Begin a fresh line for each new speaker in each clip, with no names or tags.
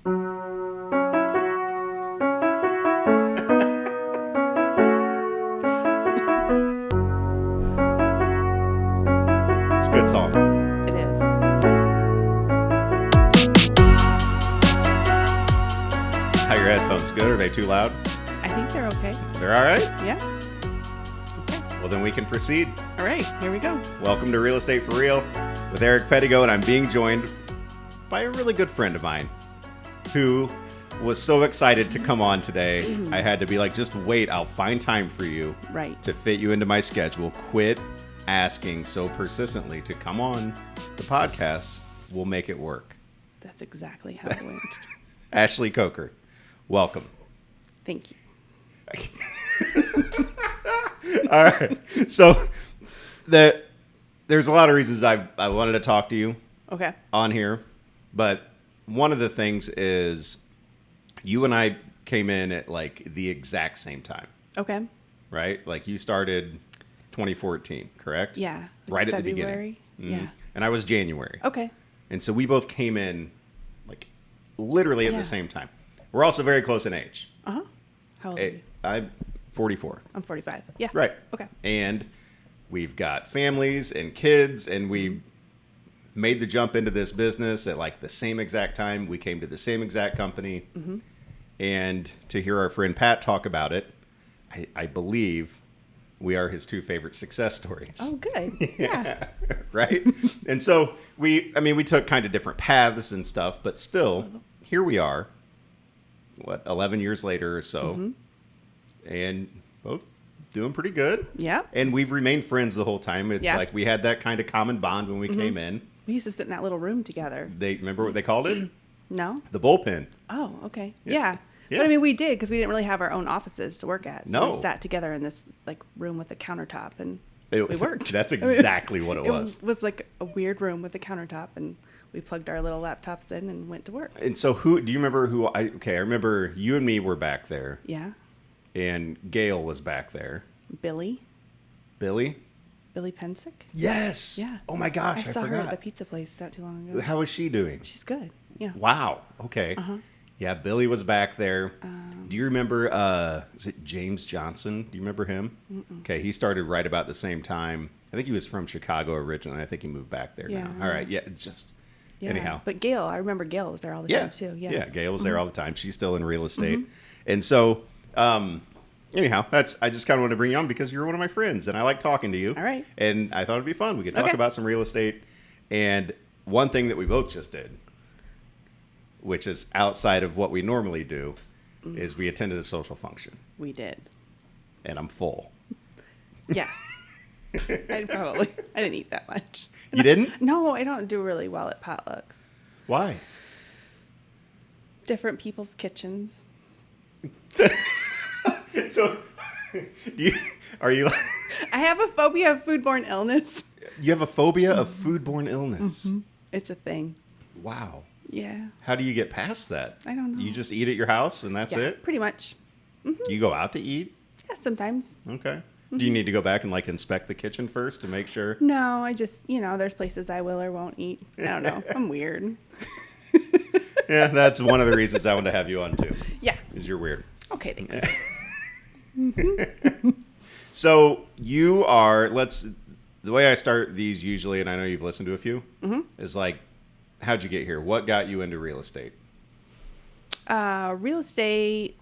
It's a good song.
It is.
How your headphones? Good? Are they too loud?
I think they're okay.
They're all right?
Yeah. Okay.
Well, then we can proceed.
All right. Here we go.
Welcome to Real Estate for Real with Eric Pettigo, and I'm being joined by a really good friend of mine who was so excited to come on today. I had to be like, just wait, I'll find time for you
Right.
to fit you into my schedule. Quit asking so persistently to come on the podcast. We'll make it work.
That's exactly how it went.
Ashley Coker, welcome.
Thank you.
All right. So there's a lot of reasons I wanted to talk to you
Okay.
on here, but one of the things is you and I came in at like the exact same time,
Okay.
right? Like you started 2014, correct?
Yeah.
Right at the
February.
beginning. Mhm.
Yeah.
And I was January.
Okay.
And so we both came in like literally at
Yeah.
the same time. We're also very close in age.
Uh-huh. How old are you?
I'm 44.
I'm 45. Yeah.
Right.
Okay.
And we've got families and kids, and we made the jump into this business at like the same exact time. We came to the same exact company.
Mm-hmm.
And to hear our friend Pat talk about it, I believe we are his two favorite success stories.
Oh, good. Yeah.
Right? And so we took kind of different paths and stuff, but still, here we are, 11 years later or so,
Mm-hmm.
and both doing pretty good.
Yeah.
And we've remained friends the whole time. It's
Yeah.
like we had that kind of common bond when we came in.
We used to sit in that little room together.
They remember what they called it?
No?
The bullpen.
Oh, okay.
Yeah.
Yeah.
Yeah.
But I mean, we did because we didn't really have our own offices to work at. So
No.
we sat together in this like room with a countertop and
It-
we worked.
That's exactly what it was.
It was like a weird room with a countertop and we plugged our little laptops in and went to work.
And so do you remember I remember you and me were back there,
Yeah.
and Gail was back there.
Billy
Billy?
Pensick.
Yes.
Yeah.
Oh my gosh,
I saw her
forgot.
at the pizza place not too long ago.
How is she doing?
She's good. Yeah.
Wow. Okay.
Uh-huh.
Yeah, Billy was back there. Do you remember, is it James Johnson? Do you remember him?
Mm-mm.
Okay, he started right about the same time. I think he was from Chicago originally. I think he moved back there
Yeah.
now. All right, yeah, it's just,
Yeah.
anyhow.
But Gail, I remember Gail was there all the
Yeah.
time too. Yeah.
Yeah, Gail was there all the time. She's still in real estate.
Mm-hmm.
And so, anyhow, I just kind of wanted to bring you on because you're one of my friends and I like talking to you.
All right.
And I thought it'd be fun. We could talk
Okay.
about some real estate. And one thing that we both just did, which is outside of what we normally do, is we attended a social function.
We did.
And I'm full.
Yes. I didn't eat that much.
You didn't?
No, I don't do really well at potlucks.
Why?
Different people's kitchens.
So, are you?
I have a phobia of foodborne illness.
You have a phobia of foodborne illness.
It's a thing.
Wow.
Yeah.
How do you get past that?
I don't know.
You just eat at your house and that's
Yeah,
it?
pretty much.
You go out to eat?
Yeah, sometimes.
Okay. Do you need to go back and like inspect the kitchen first to make sure?
No, I just, there's places I will or won't eat. I don't know. I'm weird.
Yeah, that's one of the reasons I wanted to have you on too.
Yeah.
Is you're weird.
Okay, thanks.
So you are, the way I start these usually, and I know you've listened to a few, is like, how'd you get here? What got you into real estate?
Real estate.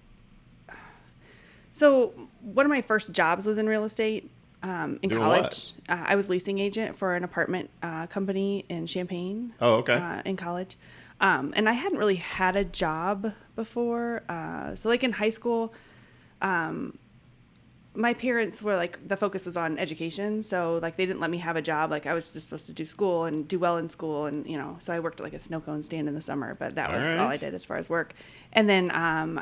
So one of my first jobs was in real estate in
Doing
college. I was leasing agent for an apartment company in Champaign.
Oh, okay.
In college. And I hadn't really had a job before. So like in high school, my parents were like, the focus was on education. So like they didn't let me have a job. Like I was just supposed to do school and do well in school. And, so I worked at like a snow cone stand in the summer, but that was all I did as far as work. And then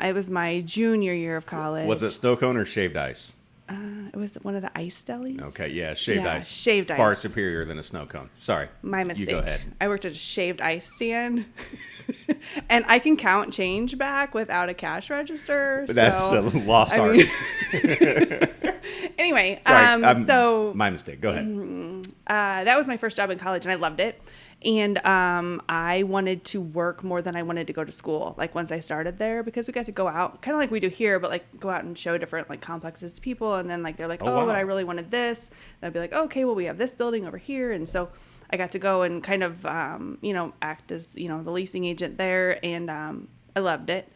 it was my junior year of college.
Was it snow cone or shaved ice?
It was one of the ice delis.
Okay, yeah, shaved ice.
Shaved ice.
Far superior than a snow cone. Sorry.
My mistake.
You go ahead.
I worked at a shaved ice stand. And I can count change back without a cash register.
That's a lost art.
Anyway,
Sorry,
so
my mistake. Go ahead.
that was my first job in college, and I loved it. And I wanted to work more than I wanted to go to school. Like once I started there, because we got to go out, kind of like we do here, but like go out and show different like complexes to people. And then like they're like,
wow.
but I really wanted this. And I'd be like, okay, well we have this building over here, and so I got to go and kind of act as the leasing agent there, and I loved it.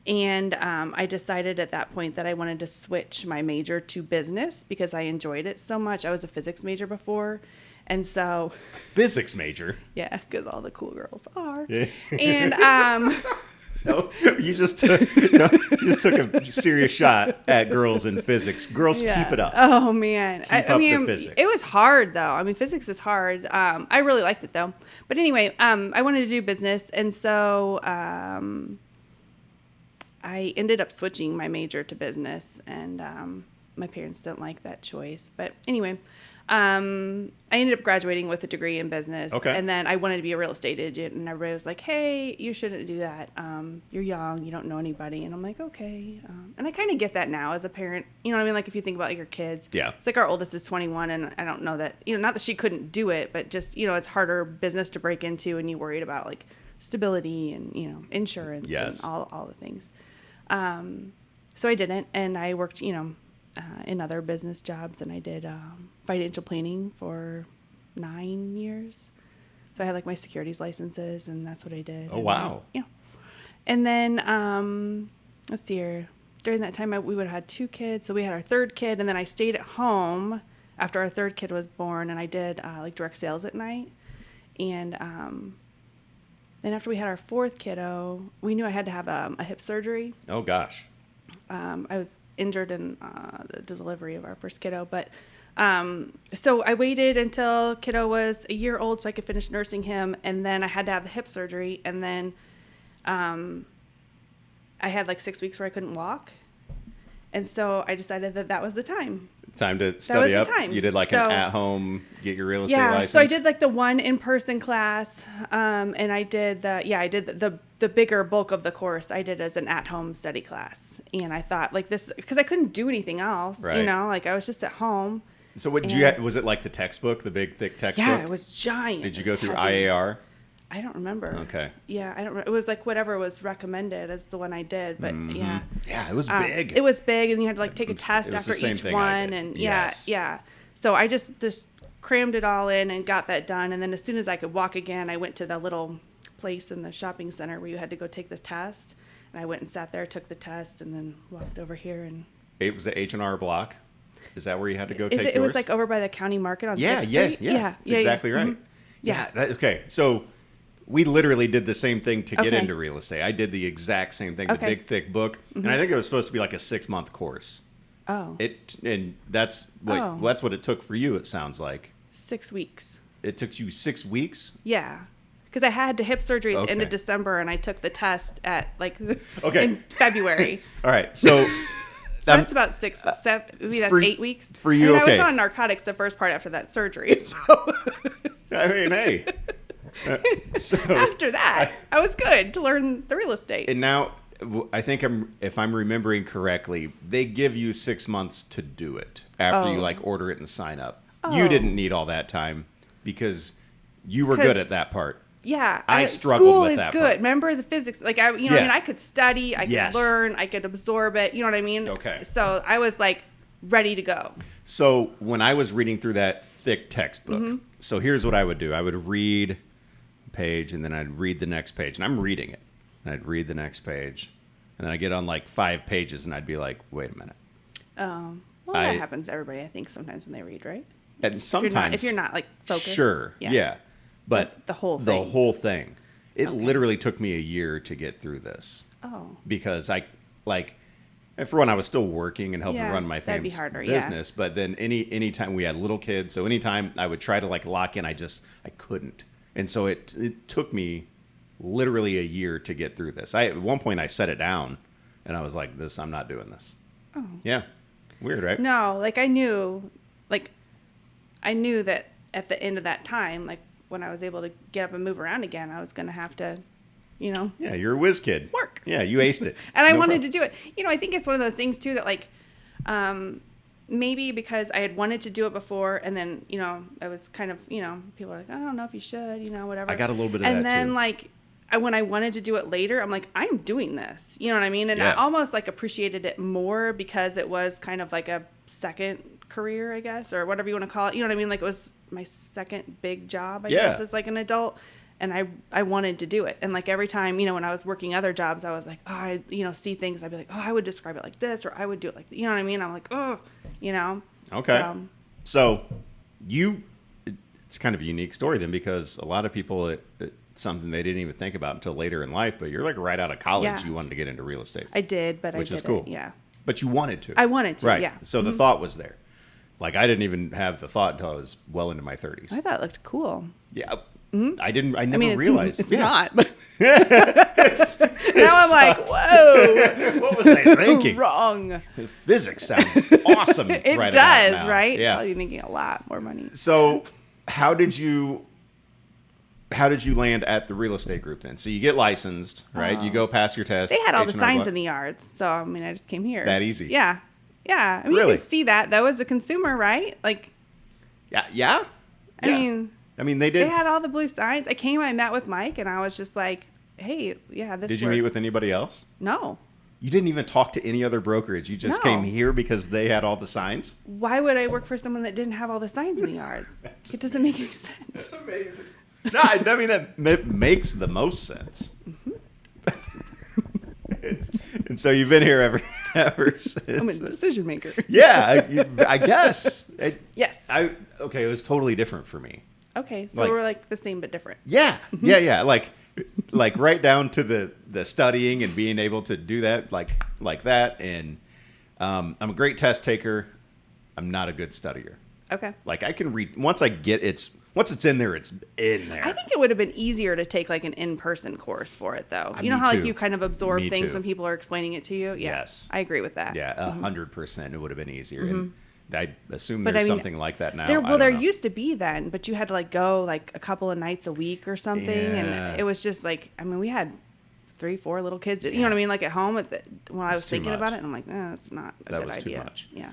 And I decided at that point that I wanted to switch my major to business because I enjoyed it so much. I was a physics major before. And so...
Physics major?
Yeah, because all the cool girls are.
Yeah.
And...
No, you just took a serious shot at girls in physics. Girls, keep it up.
Oh, man.
I mean, the physics.
It was hard, though. I mean, physics is hard. I really liked it, though. But anyway, I wanted to do business. And so... I ended up switching my major to business, and my parents didn't like that choice. But anyway, I ended up graduating with a degree in business.
Okay.
And then I wanted to be a real estate agent, and everybody was like, hey, you shouldn't do that. You're young. You don't know anybody. And I'm like, okay. And I kind of get that now as a parent. You know what I mean? Like if you think about your kids.
Yeah.
It's like our oldest is 21, and I don't know that, not that she couldn't do it, but just, it's harder business to break into, and you worried about like stability and, insurance and all the things. So I didn't, and I worked, in other business jobs, and I did financial planning for 9 years. So I had like my securities licenses, and that's what I did.
Oh, wow.
And then, let's see here. During that time, we would have had 2 kids. So we had our 3rd kid, and then I stayed at home after our 3rd kid was born, and I did like direct sales at night. And then after we had our 4th kiddo, we knew I had to have a hip surgery.
Oh, gosh.
I was injured in the delivery of our first kiddo. But so I waited until kiddo was a year old so I could finish nursing him. And then I had to have the hip surgery. And then I had like 6 weeks where I couldn't walk. And so I decided that was the time.
Time to study up.
Time.
You did like an at-home, get your real estate license.
So I did like the one in-person class, and I did the bigger bulk of the course I did as an at-home study class. And I thought like this, because I couldn't do anything else,
right.
Like I was just at home.
So what did you have? Was it like the textbook, the big thick textbook?
Yeah, it was giant.
Did you go through
heavy.
IAR?
I don't remember.
Okay.
Yeah, I don't. It was like whatever was recommended as the one I did, but yeah.
Yeah, it was big.
It was big, and you had to like take a test after each one, and yeah. So I just crammed it all in and got that done, and then as soon as I could walk again, I went to the little place in the shopping center where you had to go take this test, and I went and sat there, took the test, and then walked over here and.
It was the H&R Block. Is that where you had to go take yours?
It was like over by the county market on 6th Street.
Yeah. That's exactly right.
Mm-hmm.
Yeah. Okay. So we literally did the same thing to get into real estate. I did the exact same thing, the big thick book, and I think it was supposed to be like a 6-month course.
Oh.
That's what it took for you. It sounds like
6 weeks.
It took you 6 weeks.
Yeah. Because I had the hip surgery at the end of December, and I took the test at like in February.
All right, so
that's about 6, 7. Maybe that's 8 weeks
for you.
I was on narcotics the first part after that surgery. So
I mean, hey. So
after that, I was good to learn the real estate.
And now, I think if I'm remembering correctly, they give you 6 months to do it after you like order it and sign up. Oh. You didn't need all that time because you were good at that part.
Yeah,
I struggled with that
School is good.
part.
Remember the physics? Like I mean, I could study, I could learn, I could absorb it. You know what I mean?
Okay.
So I was like ready to go.
So when I was reading through that thick textbook, so here's what I would do: I would read a page, and then I'd read the next page, and I'm reading it, and I'd read the next page, and then I get on like 5 pages, and I'd be like, "Wait a minute."
Well, that happens to everybody, I think, sometimes when they read, right?
And sometimes,
if you're not like focused,
sure, yeah. But
the whole
thing. It literally took me a year to get through this.
Oh.
Because for one, I was still working and helping run my family's business. Yeah. But then anytime we had little kids, so anytime I would try to like lock in, I couldn't. And so it took me literally a year to get through this. At one point I set it down and I was like, I'm not doing this. Oh. Yeah. Weird, right?
No, I knew that at the end of that time, like when I was able to get up and move around again, I was going to have to, Yeah,
you're a whiz kid.
Work.
Yeah, you aced it.
And I wanted to do it. I think it's one of those things too that maybe because I had wanted to do it before, and then, I was kind of, people are like, I don't know if you should, whatever.
I got a little bit of
and
that
then,
too.
like, when I wanted to do it later, I'm like, I'm doing this. You know what I mean? And
Yeah.
I almost, like, appreciated it more because it was kind of like a second career, I guess, or whatever you want to call it. You know what I mean? Like, it was my second big job, I guess, as, like, an adult. And I wanted to do it. And, like, every time, when I was working other jobs, I was like, oh, I, see things. I'd be like, oh, I would describe it like this, or I would do it like, you know what I mean? I'm like, oh,
Okay. So it's kind of a unique story then, because a lot of people, it's something they didn't even think about until later in life, but you're like right out of college,
Yeah.
you wanted to get into real estate.
I did, but
which
I
is
didn't.
cool.
Yeah.
But you wanted to.
I wanted to,
right.
yeah.
So the thought was there. Like, I didn't even have the thought until I was well into my 30s.
I thought it looked cool.
Yeah. I never
mean,
realized.
It's
Yeah.
not. But
Now
I'm like, whoa.
What was I thinking?
Wrong.
Physics sounds awesome.
It
right
does,
about now.
right?
Yeah.
I'll be making a lot more money.
So, how did you land at the real estate group then? So you get licensed, right? You go pass your test.
They had all the
H&R
signs
Block.
in the yards. So, I mean, I just came here.
That easy?
Yeah. Yeah. I mean,
Really?
you can see that, though, as a consumer, right? Like,
Yeah. Yeah.
I mean,
they did.
they had all the blue signs. I came, I met with Mike, and I was just like, hey, yeah, this
Did you
works.
meet with anybody else?
No.
You didn't even talk to any other brokerage. You just
No.
came here because they had all the signs?
Why would I work for someone that didn't have all the signs in the yards? It doesn't make any sense.
That's amazing. No, I mean, that makes the most sense. And so you've been here ever since.
I'm a decision maker.
Yeah, I guess.
Yes.
Okay, it was totally different for me.
Okay, so
Like-
we're like the same but different.
Yeah, yeah. Like right down to the studying and being able to do that like that. And I'm a great test taker. I'm not a good studier.
Okay.
Like, I can read once it's in there, it's in there.
I think it would have been easier to take like an in-person course for it, though. You know
Me
how like
too.
you kind of absorb
Me
things
too.
when people are explaining it to you? Yeah,
Yes.
I agree with that.
Yeah, 100%. It would have been easier. And I assume
But
there's
I mean,
something like that now.
There used to be then, but you had to like go like a couple of nights a week or something,
Yeah.
and it was just like, I mean, we had 3-4 little kids. You know what I mean? Like at home, when I was
too
thinking
much.
about it, and I'm like, that's not a
That
good
was too
idea.
much.
Yeah.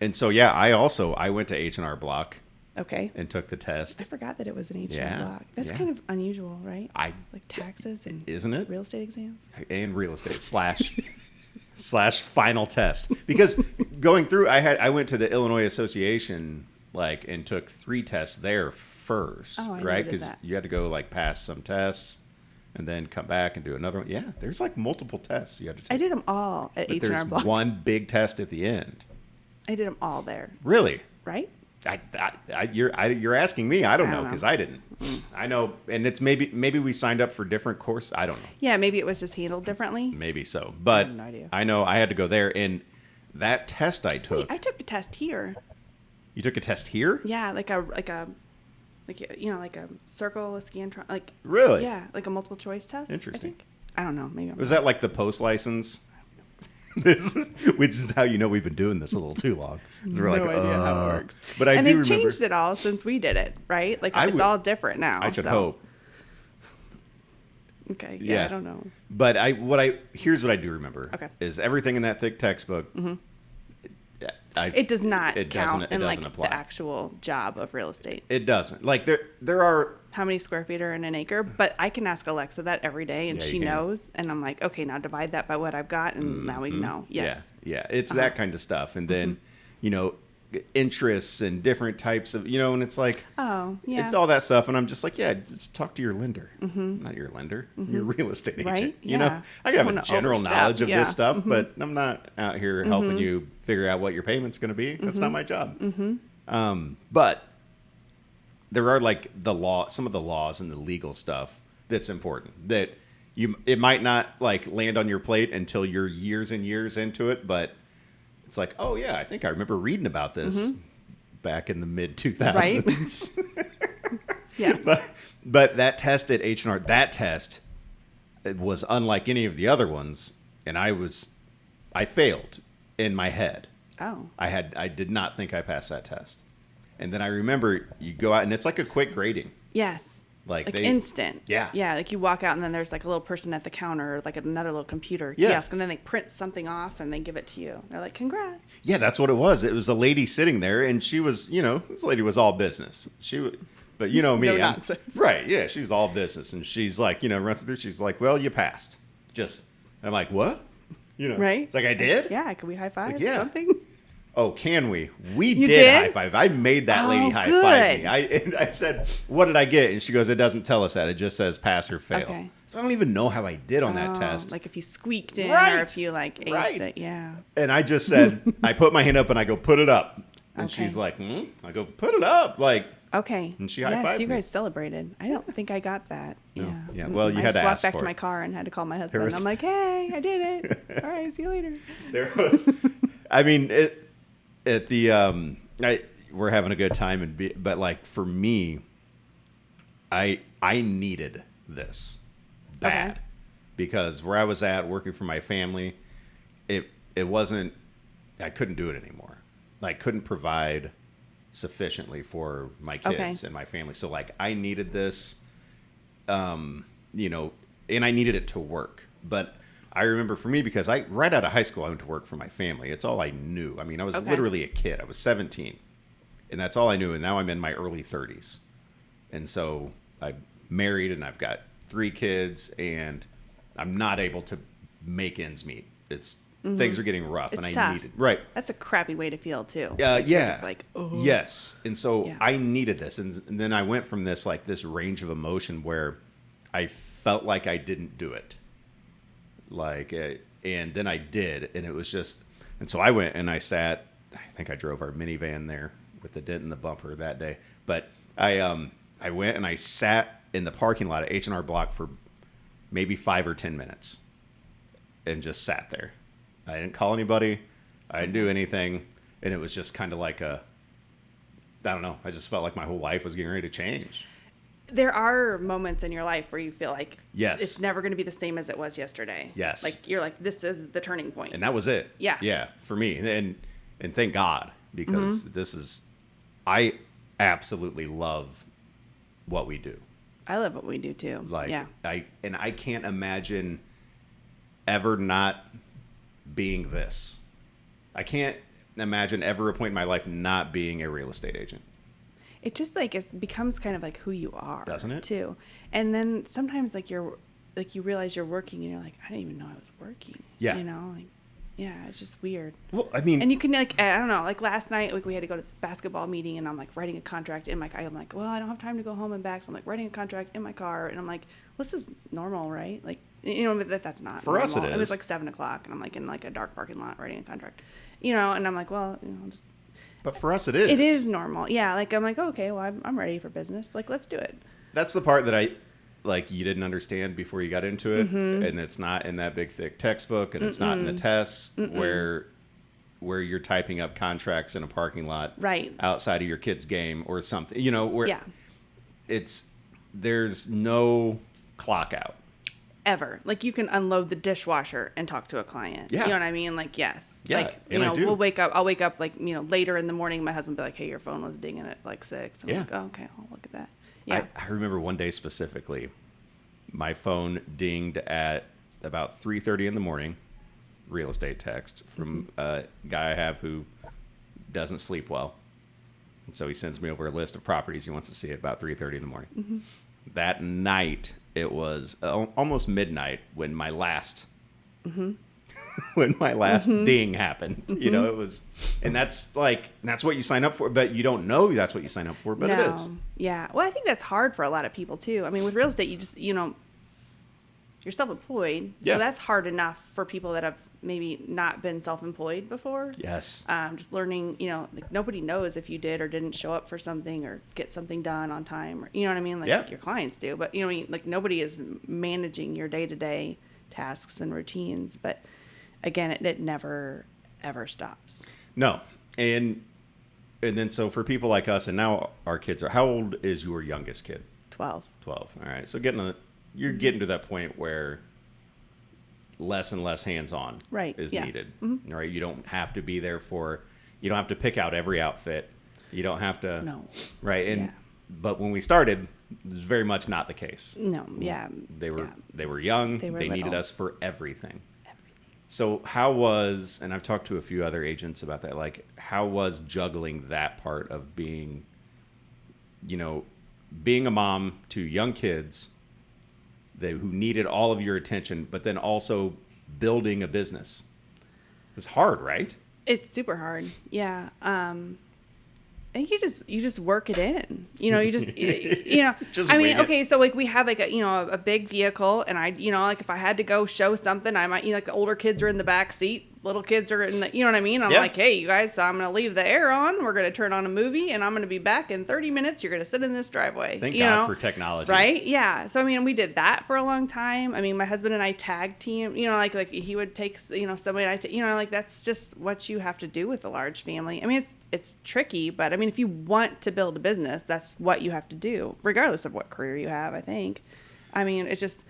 And so yeah, I went to H&R Block
Okay.
and took the test.
I forgot that it was an H&R
Yeah,
Block. That's
yeah.
kind of unusual, right?
I-
It's like taxes and
Isn't it?
real estate exams.
And real estate slash final test, because going through I went to the Illinois Association and took 3 tests there first,
Oh, I
right?
noted
Because
that.
you had to go pass some tests and then come back and do another one. Yeah, there's multiple tests you had to take.
I did them all at
But
H&R
there's
Block.
one big test at the end.
I did them all there,
Really?
right?
You're asking me. I don't
I
know
don't know.
because I didn't. I know, and it's maybe we signed up for different course. I don't know.
Yeah, maybe it was just handled differently.
Maybe so, but
have no idea.
I know I had to go there, and that test I took.
I took a test here.
You took a test here?
Yeah, like a circle, a scantron, like
Really?
yeah, like a multiple choice test.
Interesting.
I don't know. Maybe I'm
Was
wrong.
that like the post license? Which is how you know we've been doing this a little too long. 'Cause we're
no idea how it works.
But I
and
do
they've
remember.
changed it all since we did it, right? Like
I
it's
would-
all different now.
I should
so-
hope.
Okay. Yeah,
Yeah.
I don't know.
But here's what I do remember.
Okay.
Is everything in that thick textbook.
It does not
It
count
doesn't. It
in like
doesn't apply.
the actual job of real estate.
It doesn't. Like there are.
How many square feet are in an acre? But I can ask Alexa that every day, and
Yeah,
she
you can.
knows. And I'm like, okay, now divide that by what I've got, and now we know. Yes.
Mm-hmm. Yeah. It's that kind of stuff, and then interests and different types of and it's like.
Oh, yeah.
It's all that stuff, and I'm just like, yeah, just talk to your lender, not your lender, your real estate agent.
Right?
You know,
Yeah.
I can have a
Wanna
general
overstep,
knowledge of
yeah.
this stuff, but I'm not out here helping you figure out what your payment's going to be. That's not my job. But there are some of the laws and the legal stuff that's important that it might not land on your plate until you're years and years into it, but it's like, oh yeah, I think I remember reading about this back in the mid 2000s.
Yes.
But that test at H&R, it was unlike any of the other ones, and I failed in my head.
Oh.
I did not think I passed that test. And then I remember you go out, and it's like a quick grading.
Yes.
Like they
instant.
Yeah.
Yeah. Like you walk out and then there's like a little person at the counter, or like another little computer
Yeah.
kiosk, and then they print something off and they give it to you. They're like, congrats.
Yeah, that's what it was. It was a lady sitting there, and she was, this lady was all business. But me,
No
I'm-
nonsense.
right? Yeah, she's all business, and she's like, runs through. She's like, well, you passed. I'm like, what?
Right?
It's like I did.
Yeah. Can we high five
yeah.
or something?
Oh, can we? We
You
did
did?
high five. I made that lady high
good.
five me. And I said, what did I get? And she goes, it doesn't tell us that. It just says pass or fail.
Okay.
So I don't even know how I did on that test.
Like if you squeaked in
Right.
or if you like aced
Right.
it. Yeah.
And I just said, I put my hand up and I go, put it up. And
Okay.
she's like, I go, put it up. Like,
Okay.
And she
yes,
high-fived
you
me.
guys celebrated. I don't think I got that. Yeah.
Yeah, well, you
I
had
just
to
walked
ask
back
for
to
it.
my car and had to call my husband.
was-
I'm like, hey, I did it. All right, see you later.
there was, I mean, we're having a good time, but like for me, I needed this bad
Okay.
because where I was at working for my family, it wasn't, I couldn't do it anymore. I couldn't provide sufficiently for my kids
Okay.
and my family. So like I needed this, and I needed it to work. But I remember for me, because right out of high school, I went to work for my family. It's all I knew. I mean, I was
Okay.
literally a kid. I was 17 and that's all I knew. And now I'm in my early 30s. And so I'm married and I've got 3 kids and I'm not able to make ends meet. Things are getting rough,
It's
and I
tough.
needed right.
That's a crappy way to feel too.
Yeah.
You're just like, oh.
Yes. And so
Yeah.
I needed this. And then I went from this range of emotion where I felt like I didn't do it. And then I did. And it was just, and so I went and I sat, I think I drove our minivan there with the dent in the bumper that day. But I went and I sat in the parking lot at H&R Block for maybe 5 or 10 minutes and just sat there. I didn't call anybody. I didn't do anything. And it was just kind of like I don't know. I just felt like my whole life was getting ready to change.
There are moments in your life where you feel like
Yes.
it's never going to be the same as it was yesterday.
Yes.
Like you're like, this is the turning point.
And that was it.
Yeah.
Yeah, for me. And thank God, because I absolutely love what we do.
I love what we do too. Yeah.
I can't imagine ever not being this. I can't imagine ever a point in my life not being a real estate agent.
It just like it becomes kind of like who you are,
Doesn't it?
Too. And then sometimes like you realize you're working and you're like, I didn't even know I was working.
Yeah.
Yeah, it's just weird.
Well, I mean,
And you can like, I don't know, like last night, like we had to go to this basketball meeting and I'm like writing a contract in my car. I'm like, well, I don't have time to go home and back. So I'm like writing a contract in my car and I'm like, well, this is normal, right? Like, but that's not
For us
normal.
it
It was
is.
like 7:00 and I'm like in like a dark parking lot writing a contract, and I'm like, well, I'll just.
but for us it is.
It is normal. Yeah. Like, I'm like, okay, well, I'm ready for business. Like, let's do it.
That's the part that you didn't understand before you got into it.
Mm-hmm.
And it's not in that big, thick textbook. And it's not in the tests where you're typing up contracts in a parking lot
Right.
outside of your kid's game or something, where
Yeah.
there's no clock out.
Ever. Like, you can unload the dishwasher and talk to a client.
Yeah.
You know what I mean? Like, yes.
Yeah,
Like,
and I do.
I'll wake up like, later in the morning. My husband will be like, hey, your phone was dinging at like 6. I'm
Yeah.
like, oh, okay, I'll look at that. Yeah.
I remember one day specifically, my phone dinged at about 3:30 in the morning, real estate text from a guy I have who doesn't sleep well. And so he sends me over a list of properties he wants to see at about 3:30 in the morning. That night, it was almost midnight when my last ding happened. It was, and that's what you sign up for, but you don't know that's what you sign up for, but it is.
Yeah. Well, I think that's hard for a lot of people too. I mean, with real estate, you just, you're self-employed.
Yeah.
So that's hard enough for people that have maybe not been self-employed before.
Yes.
Just learning, like nobody knows if you did or didn't show up for something or get something done on time, or, you know what I mean? Like,
Yeah.
your clients do, but like nobody is managing your day-to-day tasks and routines. But again, it never, ever stops.
No. And then so for people like us, and now our kids how old is your youngest kid?
12.
12. All right. So you're getting to that point where less and less hands-on
Right,
is
yeah.
needed. Right. You don't have to be there you don't have to pick out every outfit. You don't have to.
No.
Right. And
Yeah.
but when we started, it was very much not the case.
No, yeah.
They were young.
They were
They needed
little.
us for everything. So how was, and I've talked to a few other agents about that, like how was juggling that part of being, being a mom to young kids who needed all of your attention, but then also building a business? It's hard, right?
It's super hard. Yeah. I think you just work it in, you just,
Just
I
wing
mean,
it.
okay. So like we had like a big vehicle and I, like if I had to go show something, I might, like the older kids are in the back seat, little kids are in the, you know what I mean? I'm
Yeah.
like, hey, you guys, so I'm going to leave the air on. We're going to turn on a movie and I'm going to be back in 30 minutes. You're going to sit in this driveway.
Thank God for technology.
Right? Yeah. So, I mean, we did that for a long time. I mean, my husband and I tag team, like he would take, somebody and I, like that's just what you have to do with a large family. I mean, it's tricky, but I mean, if you want to build a business, that's what you have to do, regardless of what career you have, I think. I mean, it's just,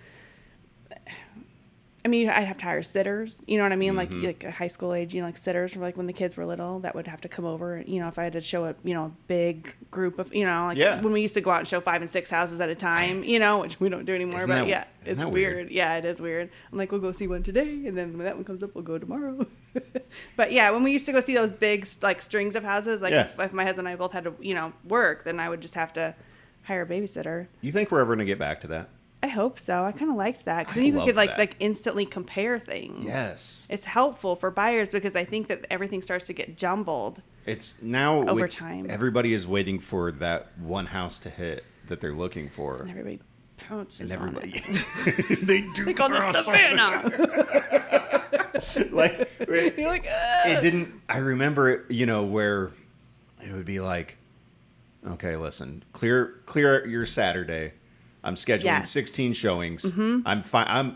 I'd have to hire sitters, you know what I mean?
Mm-hmm.
Like a high school age, like sitters for like when the kids were little, that would have to come over, if I had to show a, big group of, when we used to go out and show 5 and 6 houses at a time, which we don't do anymore,
Isn't
but it's
weird?
weird. Yeah, it is weird. I'm like, we'll go see one today. And then when that one comes up, we'll go tomorrow. But yeah, when we used to go see those big like strings of houses, like if my husband and I both had to, work, then I would just have to hire a babysitter.
You think we're ever going to get back to that?
I hope so. I kind of liked that because
I
then you
love
could
that.
like instantly compare things.
Yes.
It's helpful for buyers because I think that everything starts to get jumbled.
It's now
Over time.
Everybody is waiting for that one house to hit that they're looking for.
And everybody pounces
And
on
everybody,
it.
they do.
They call this
pounce on
Savannah.
Like
You're like,
it didn't. I remember it. Where it would be like, okay, listen, clear your Saturday. I'm scheduling
Yes.
16 showings.
Mm-hmm.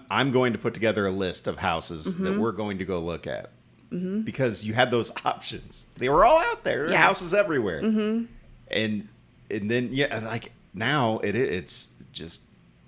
I'm going to put together a list of houses that we're going to go look at because you had those options. They were all out there.
Yes.
Houses everywhere. And then like now it's just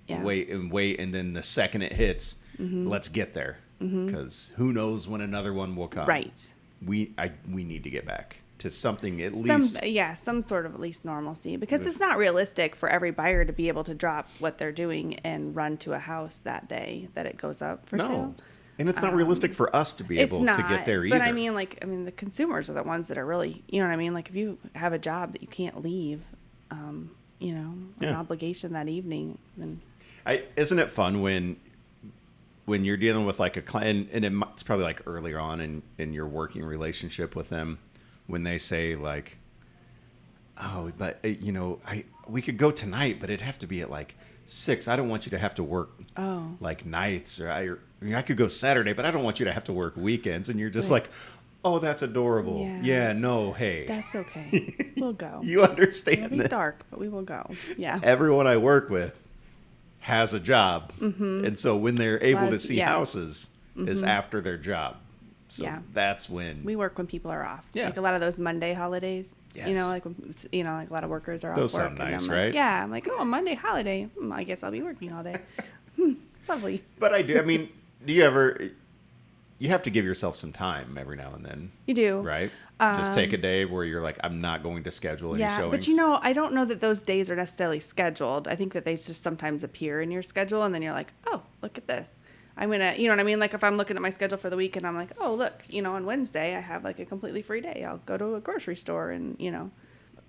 wait, and then the second it hits, let's get there because who knows when another one will come.
right.
We need to get back to something at least.
Some sort of at least normalcy because it's not realistic for every buyer to be able to drop what they're doing and run to a house that day that it goes up for sale.
And it's not realistic for us to be able to get there either.
But I mean, the consumers are the ones that are really, you know what I mean? Like if you have a job that you can't leave, an obligation that evening, then.
Isn't it fun when you're dealing with like a client, and it's probably like earlier on in your working relationship with them, when they say like, oh, but we could go tonight, but it'd have to be at like 6. I don't want you to have to work like nights, or I could go Saturday, but I don't want you to have to work weekends. And you're just like, oh, that's adorable. Yeah, no, hey.
That's okay. We'll go.
You understand
It'll be
that
dark, but we will go. Yeah.
everyone I work with has a job. And so when they're able to see houses is after their job. So that's when
we work when people are off.
Yeah.
Like a lot of those Monday holidays.
Yes.
Like like a lot of workers are
Those
off work.
sound nice,
I'm
right?
Like, yeah. I'm like, oh, Monday holiday. I guess I'll be working all day. Lovely.
But I do. I mean, do you ever? You have to give yourself some time every now and then.
You do.
Right? Just take a day where you're like, I'm not going to schedule any showings.
But I don't know that those days are necessarily scheduled. I think that they just sometimes appear in your schedule, and then you're like, oh, look at this. I'm gonna, you know what I mean? Like if I'm looking at my schedule for the week, and I'm like, oh, look, on Wednesday I have like a completely free day. I'll go to a grocery store and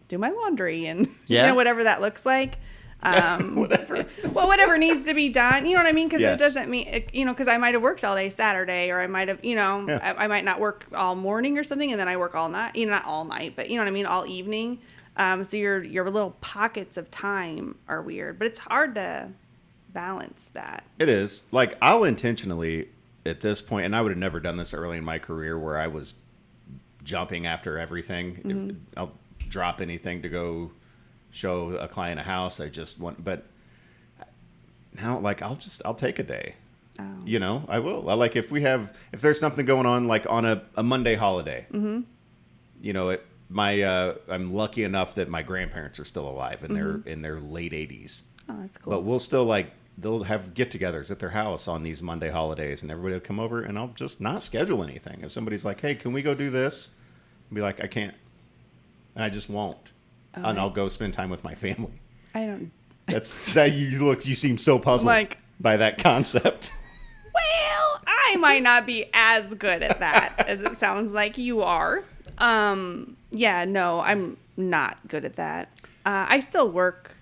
do my laundry and whatever that looks like.
Whatever.
Well, whatever needs to be done. You know what I mean? Because it doesn't mean, because I might have worked all day Saturday, or I might have, I might not work all morning or something, and then I work all night. Not all night, but you know what I mean, all evening. So your little pockets of time are weird, but it's hard to balance that.
It is. Like I'll intentionally at this point, and I would have never done this early in my career where I was jumping after everything. I'll drop anything to go show a client a house. I just want, but now like I'll take a day. Oh. I will. I like if there's something going on like on a Monday holiday. I'm lucky enough that my grandparents are still alive and they're in their late 80s.
Oh, that's cool.
But we'll still they'll have get-togethers at their house on these Monday holidays, and everybody will come over, and I'll just not schedule anything. If somebody's like, "Hey, can we go do this?" I'll be like, "I can't," and I just won't. and I'll go spend time with my family.
I don't.
That's that you seem so puzzled by that concept.
Well, I might not be as good at that as it sounds like you are. Yeah, no, I'm not good at that. I still work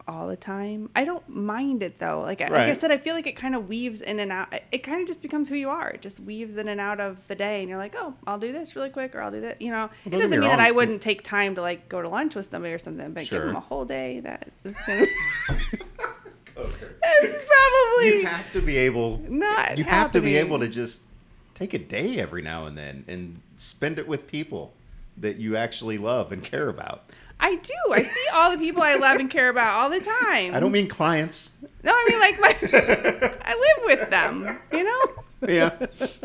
all the time. I don't mind it though. Like I said, I feel like it kind of weaves in and out. It kind of just becomes who you are. It just weaves in and out of the day, and you're like, oh, I'll do this really quick, or I'll do that. You know, it doesn't mean that I wouldn't take time to like go to lunch with somebody or something, but give them a whole day. That is gonna. It's probably.
You have to be able. You have to be able to just take a day every now and then and spend it with people that you actually love and care about.
I do. I see all the people I love and care about all the time.
I don't mean clients.
No, I mean like I live with them, you know?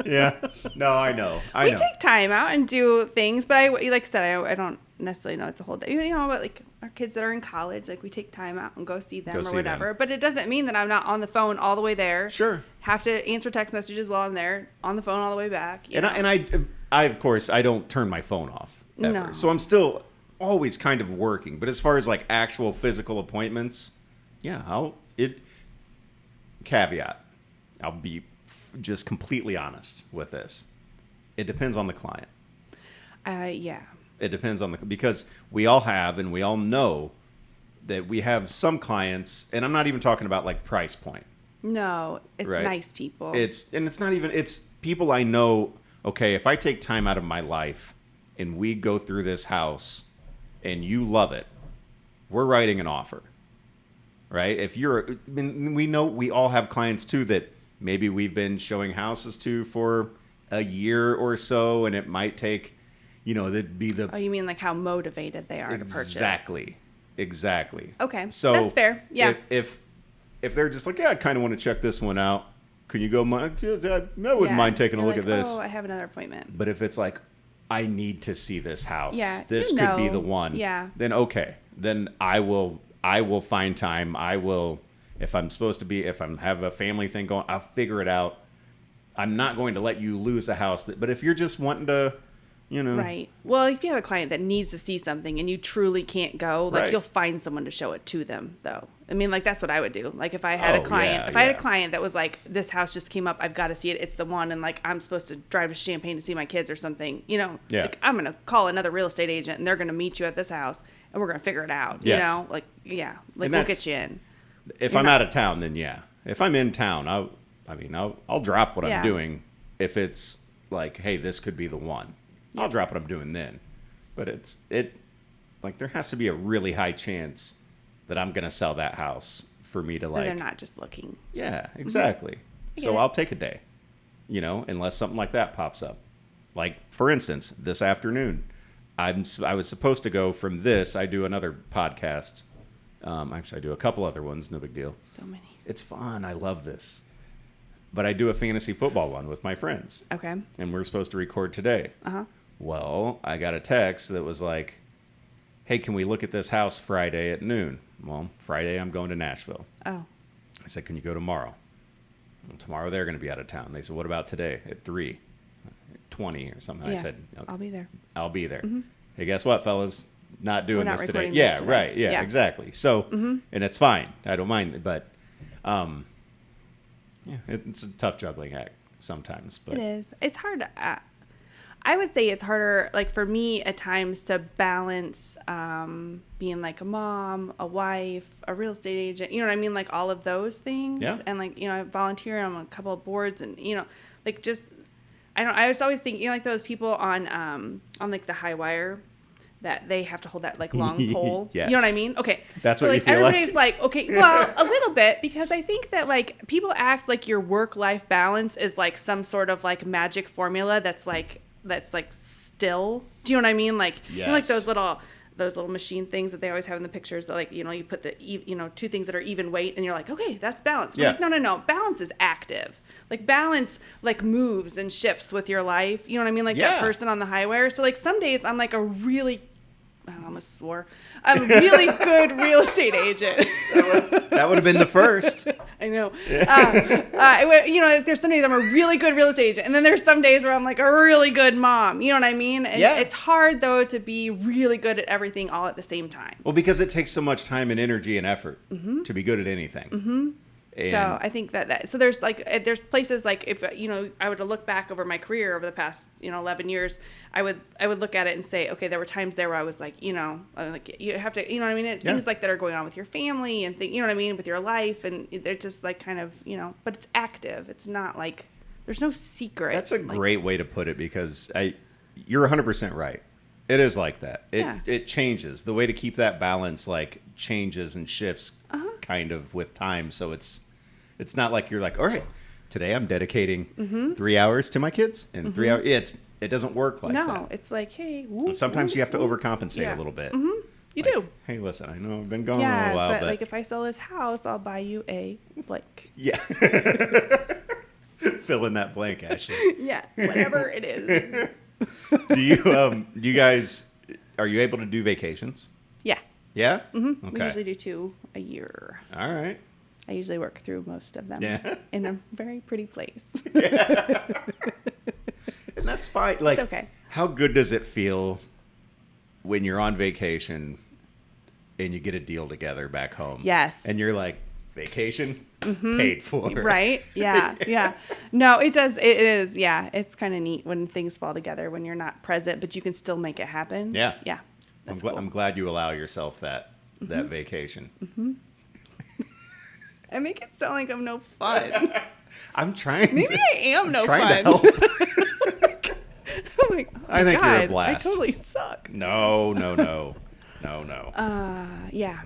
Yeah. No, I know.
We take time out and do things, but like I said, I don't necessarily know it's a whole day. You know, but like our kids that are in college, like we take time out and go see them or whatever. But it doesn't mean that I'm not on the phone all the way there.
Sure.
Have to answer text messages while I'm there, on the phone all the way back.
And I of course I don't turn my phone off ever. No. So I'm still always kind of working, but as far as like actual physical appointments, caveat, I'll be just completely honest with this. It depends on the client.
Yeah.
It depends on because we all have, and we all know that we have some clients, and I'm not even talking about like price point.
No, it's nice people.
It's people I know. Okay, if I take time out of my life and we go through this house and you love it, we're writing an offer, right? We know we all have clients too that maybe we've been showing houses to for a year or so, and it might take, that'd be the.
Oh, you mean like how motivated they are to purchase?
Exactly.
Okay,
so
that's fair. Yeah.
If they're just like, I kind of want to check this one out. Can you go? I wouldn't mind taking a look at this.
Oh, I have another appointment.
But if it's like, I need to see this house.
Yeah,
this could be the one.
Yeah.
Then okay. Then I will find time. I will, if I'm supposed to be, if I have a family thing going, I'll figure it out. I'm not going to let you lose a house. But if you're just wanting to,
Right. Well, if you have a client that needs to see something and you truly can't go, you'll find someone to show it to them, though. I mean, like, that's what I would do. Like, if I had a client, I had a client that was like, this house just came up, I've got to see it, it's the one, and like, I'm supposed to drive to Champaign to see my kids or something, like, I'm going to call another real estate agent and they're going to meet you at this house and we're going to figure it out, we'll get you in.
If I'm out of town, then if I'm in town, I'll drop what I'm doing if it's like, hey, this could be the one. I'll drop what I'm doing then. But there has to be a really high chance that I'm going to sell that house for me to like.
They're not just looking.
Yeah, exactly. Mm-hmm. So I'll take a day, unless something like that pops up. Like, for instance, this afternoon, I was supposed to go from this. I do another podcast. Actually, I do a couple other ones. No big deal.
So many.
It's fun. I love this. But I do a fantasy football one with my friends.
Okay.
And we're supposed to record today.
Uh-huh.
Well, I got a text that was like, hey, can we look at this house Friday at noon? Well, Friday I'm going to Nashville.
Oh.
I said, can you go tomorrow? Well, tomorrow they're going to be out of town. They said, what about today at 3:20 or something?
Yeah,
I said, okay,
I'll be there.
I'll be there.
Mm-hmm.
Hey, guess what, fellas? Not doing this today.
Yeah, today.
Right. Yeah, exactly. So, and it's fine. I don't mind it, but it's a tough juggling act sometimes. But
it is. It's hard to. I would say it's harder, like for me at times, to balance being like a mom, a wife, a real estate agent. You know what I mean? Like all of those things. Yeah. And like, I volunteer on a couple of boards, and like just I was always thinking like those people on like the high wire that they have to hold that like long pole. Yes. You know what I mean? Okay.
That's
so
what
like
you feel
everybody's like, okay, well, a little bit, because I think that like people act like your work-life balance is like some sort of like magic formula that's like still. Do you know what I mean? Like,
yes.
Like those little machine things that they always have in the pictures that like, you put the, two things that are even weight and you're like, okay, that's balance. Yeah. Like, no. Balance is active. Like balance like moves and shifts with your life. You know what I mean? Like that person on the high wire. So like some days I'm like a really good real estate agent.
That would have been the first.
I know. There's some days I'm a really good real estate agent, and then there's some days where I'm like a really good mom. You know what I mean? And it's hard though to be really good at everything all at the same time.
Well, because it takes so much time and energy and effort to be good at anything.
Mm-hmm. So I think so there's places like if I would look back over my career over the past 11 years, I would look at it and say, okay, there were times there where I was like, you have to, what I mean, things like that are going on with your family and what I mean, with your life, and they're just like kind of but it's active. It's not like there's no secret.
That's a great way to put it, because you're 100% right. It is like that. It changes. The way to keep that balance changes and shifts kind of with time. So it's not like you're like, all right, today I'm dedicating 3 hours to my kids and 3 hours. It doesn't work like that.
No, it's like, hey.
Sometimes you have to overcompensate a little bit.
Mm-hmm. You do.
Hey, listen, I know I've been gone a while,
but like if I sell this house, I'll buy you a blank.
Yeah. Fill in that blank, Ashley.
Yeah, whatever it is.
Do you guys, are you able to do vacations?
Yeah.
Yeah?
Mm-hmm.
Okay.
We usually do 2 a year.
All right.
I usually work through most of them in a very pretty place.
Yeah. And that's fine. Like,
it's okay.
How good does it feel when you're on vacation and you get a deal together back home?
Yes.
And you're like, vacation paid for.
Right? Yeah. Yeah. No, it does. It is. Yeah. It's kind of neat when things fall together, when you're not present, but you can still make it happen.
Yeah.
Yeah.
I'm glad you allow yourself that vacation.
Mm-hmm. I make it sound like I'm no fun.
I'm trying.
Maybe I am no
trying
fun.
to help.
I'm like,
I think you're a blast.
I totally suck.
No.
Yeah.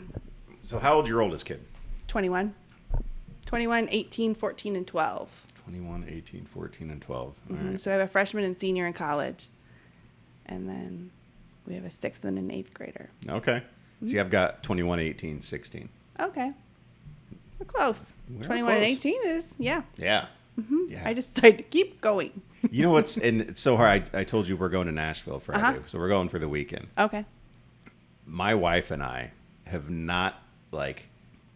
So how old's your oldest kid?
21, 18, 14, and 12.
21, 18, 14, and 12. All
Mm-hmm.
right.
So I have a freshman and senior in college. And then we have a 6th and an 8th grader.
Okay. See, I've got 21, 18, 16.
Okay. We're close.
We're
21 and
close.
18 is, yeah.
Yeah.
Mm-hmm.
Yeah.
I just decided to keep going.
You know what's, and it's so hard. I told you we're going to Nashville Friday, so we're going for the weekend.
Okay.
My wife and I have not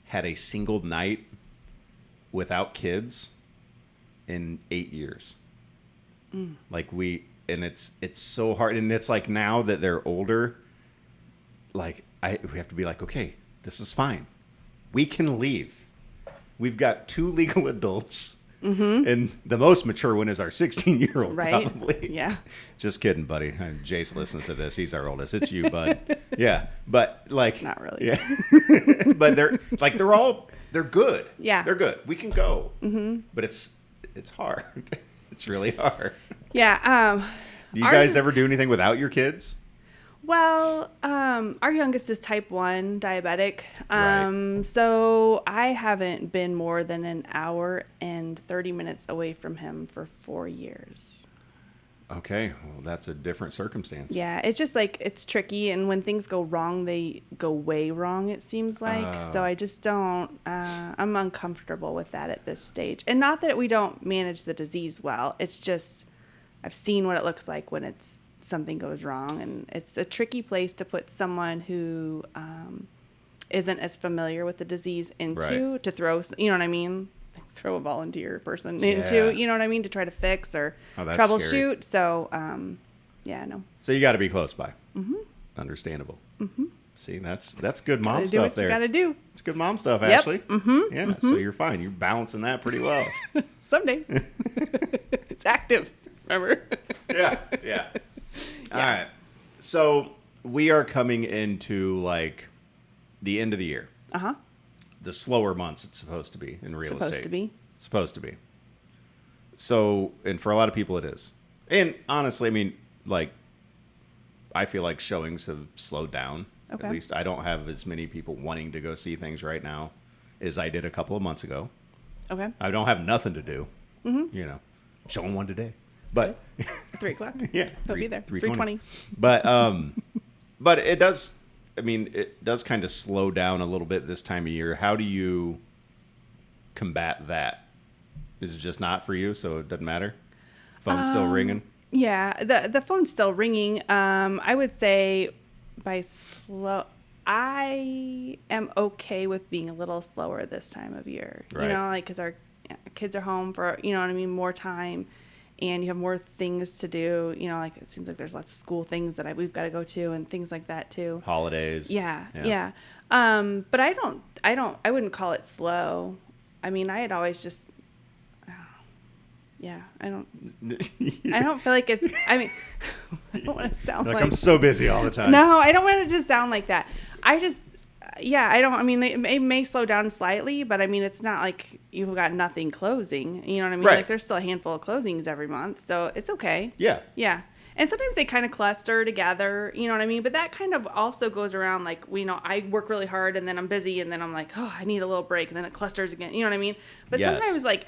had a single night without kids in 8 years. And it's so hard. And it's like now that they're older, we have to be like, okay, this is fine. We can leave. We've got 2 legal adults. Mm-hmm. And the most mature one is our 16-year-old,
right?
Probably.
Yeah.
Just kidding, buddy. Jace listens to this. He's our oldest. It's you, bud. Yeah. But
not really.
Yeah. But they're good.
Yeah.
They're good. We can go. Mm-hmm. But it's hard. It's really hard.
Yeah.
Do you guys ever do anything without your kids?
Well, our youngest is type 1 diabetic.
Right.
So I haven't been more than an hour and 30 minutes away from him for 4 years.
Okay. Well, that's a different circumstance.
Yeah. It's just it's tricky. And when things go wrong, they go way wrong, it seems like. So I just don't, I'm uncomfortable with that at this stage. And not that we don't manage the disease well. It's just, I've seen what it looks like when something goes wrong, and it's a tricky place to put someone who isn't as familiar with the disease into, to throw, you know what I mean? Throw a volunteer person into, you know what I mean? To try to fix or troubleshoot. Scary. So, no.
So you got to be close by. Mm-hmm. Understandable. Mm-hmm. See, that's good mom stuff
what
there.
You got to do.
It's good mom stuff,
Yep.
Ashley.
Mm-hmm.
Yeah,
mm-hmm.
So you're fine. You're balancing that pretty well.
Some days. It's active, remember?
Yeah. All right. So we are coming into the end of the year.
Uh-huh.
The slower months it's supposed to be in real estate.
Supposed to be.
So, and for a lot of people it is. And honestly, I mean, I feel like showings have slowed down.
Okay.
At least I don't have as many people wanting to go see things right now as I did a couple of months ago.
Okay.
I don't have nothing to do. Mm-hmm. I'm showing one today. But
3 o'clock.
Yeah.
He'll be there.
3:20. But it does, it does kind of slow down a little bit this time of year. How do you combat that? Is it just not for you, so it doesn't matter? Phone's still ringing?
Yeah, the phone's still ringing. I would say by slow, I am okay with being a little slower this time of year.
Right.
You know, like, because our kids are home for, you know what I mean, more time, and you have more things to do. You know, like, it seems like there's lots of school things that we've got to go to and things like that too.
Holidays.
Yeah. But I wouldn't call it slow. I mean, I had always just, I don't feel like it's, I mean, I don't want to sound like
I'm so busy all the time.
No, I don't want to just sound like that. I just, I mean, it may slow down slightly, but I mean, it's not like you've got nothing closing. You know what I mean?
Right.
Like, there's still a handful of closings every month, so it's okay.
Yeah.
Yeah. And sometimes they kind of cluster together, you know what I mean? But that kind of also goes around, like, I work really hard and then I'm busy and then I'm like, oh, I need a little break, and then it clusters again. You know what I mean? But
Yes.
sometimes, like,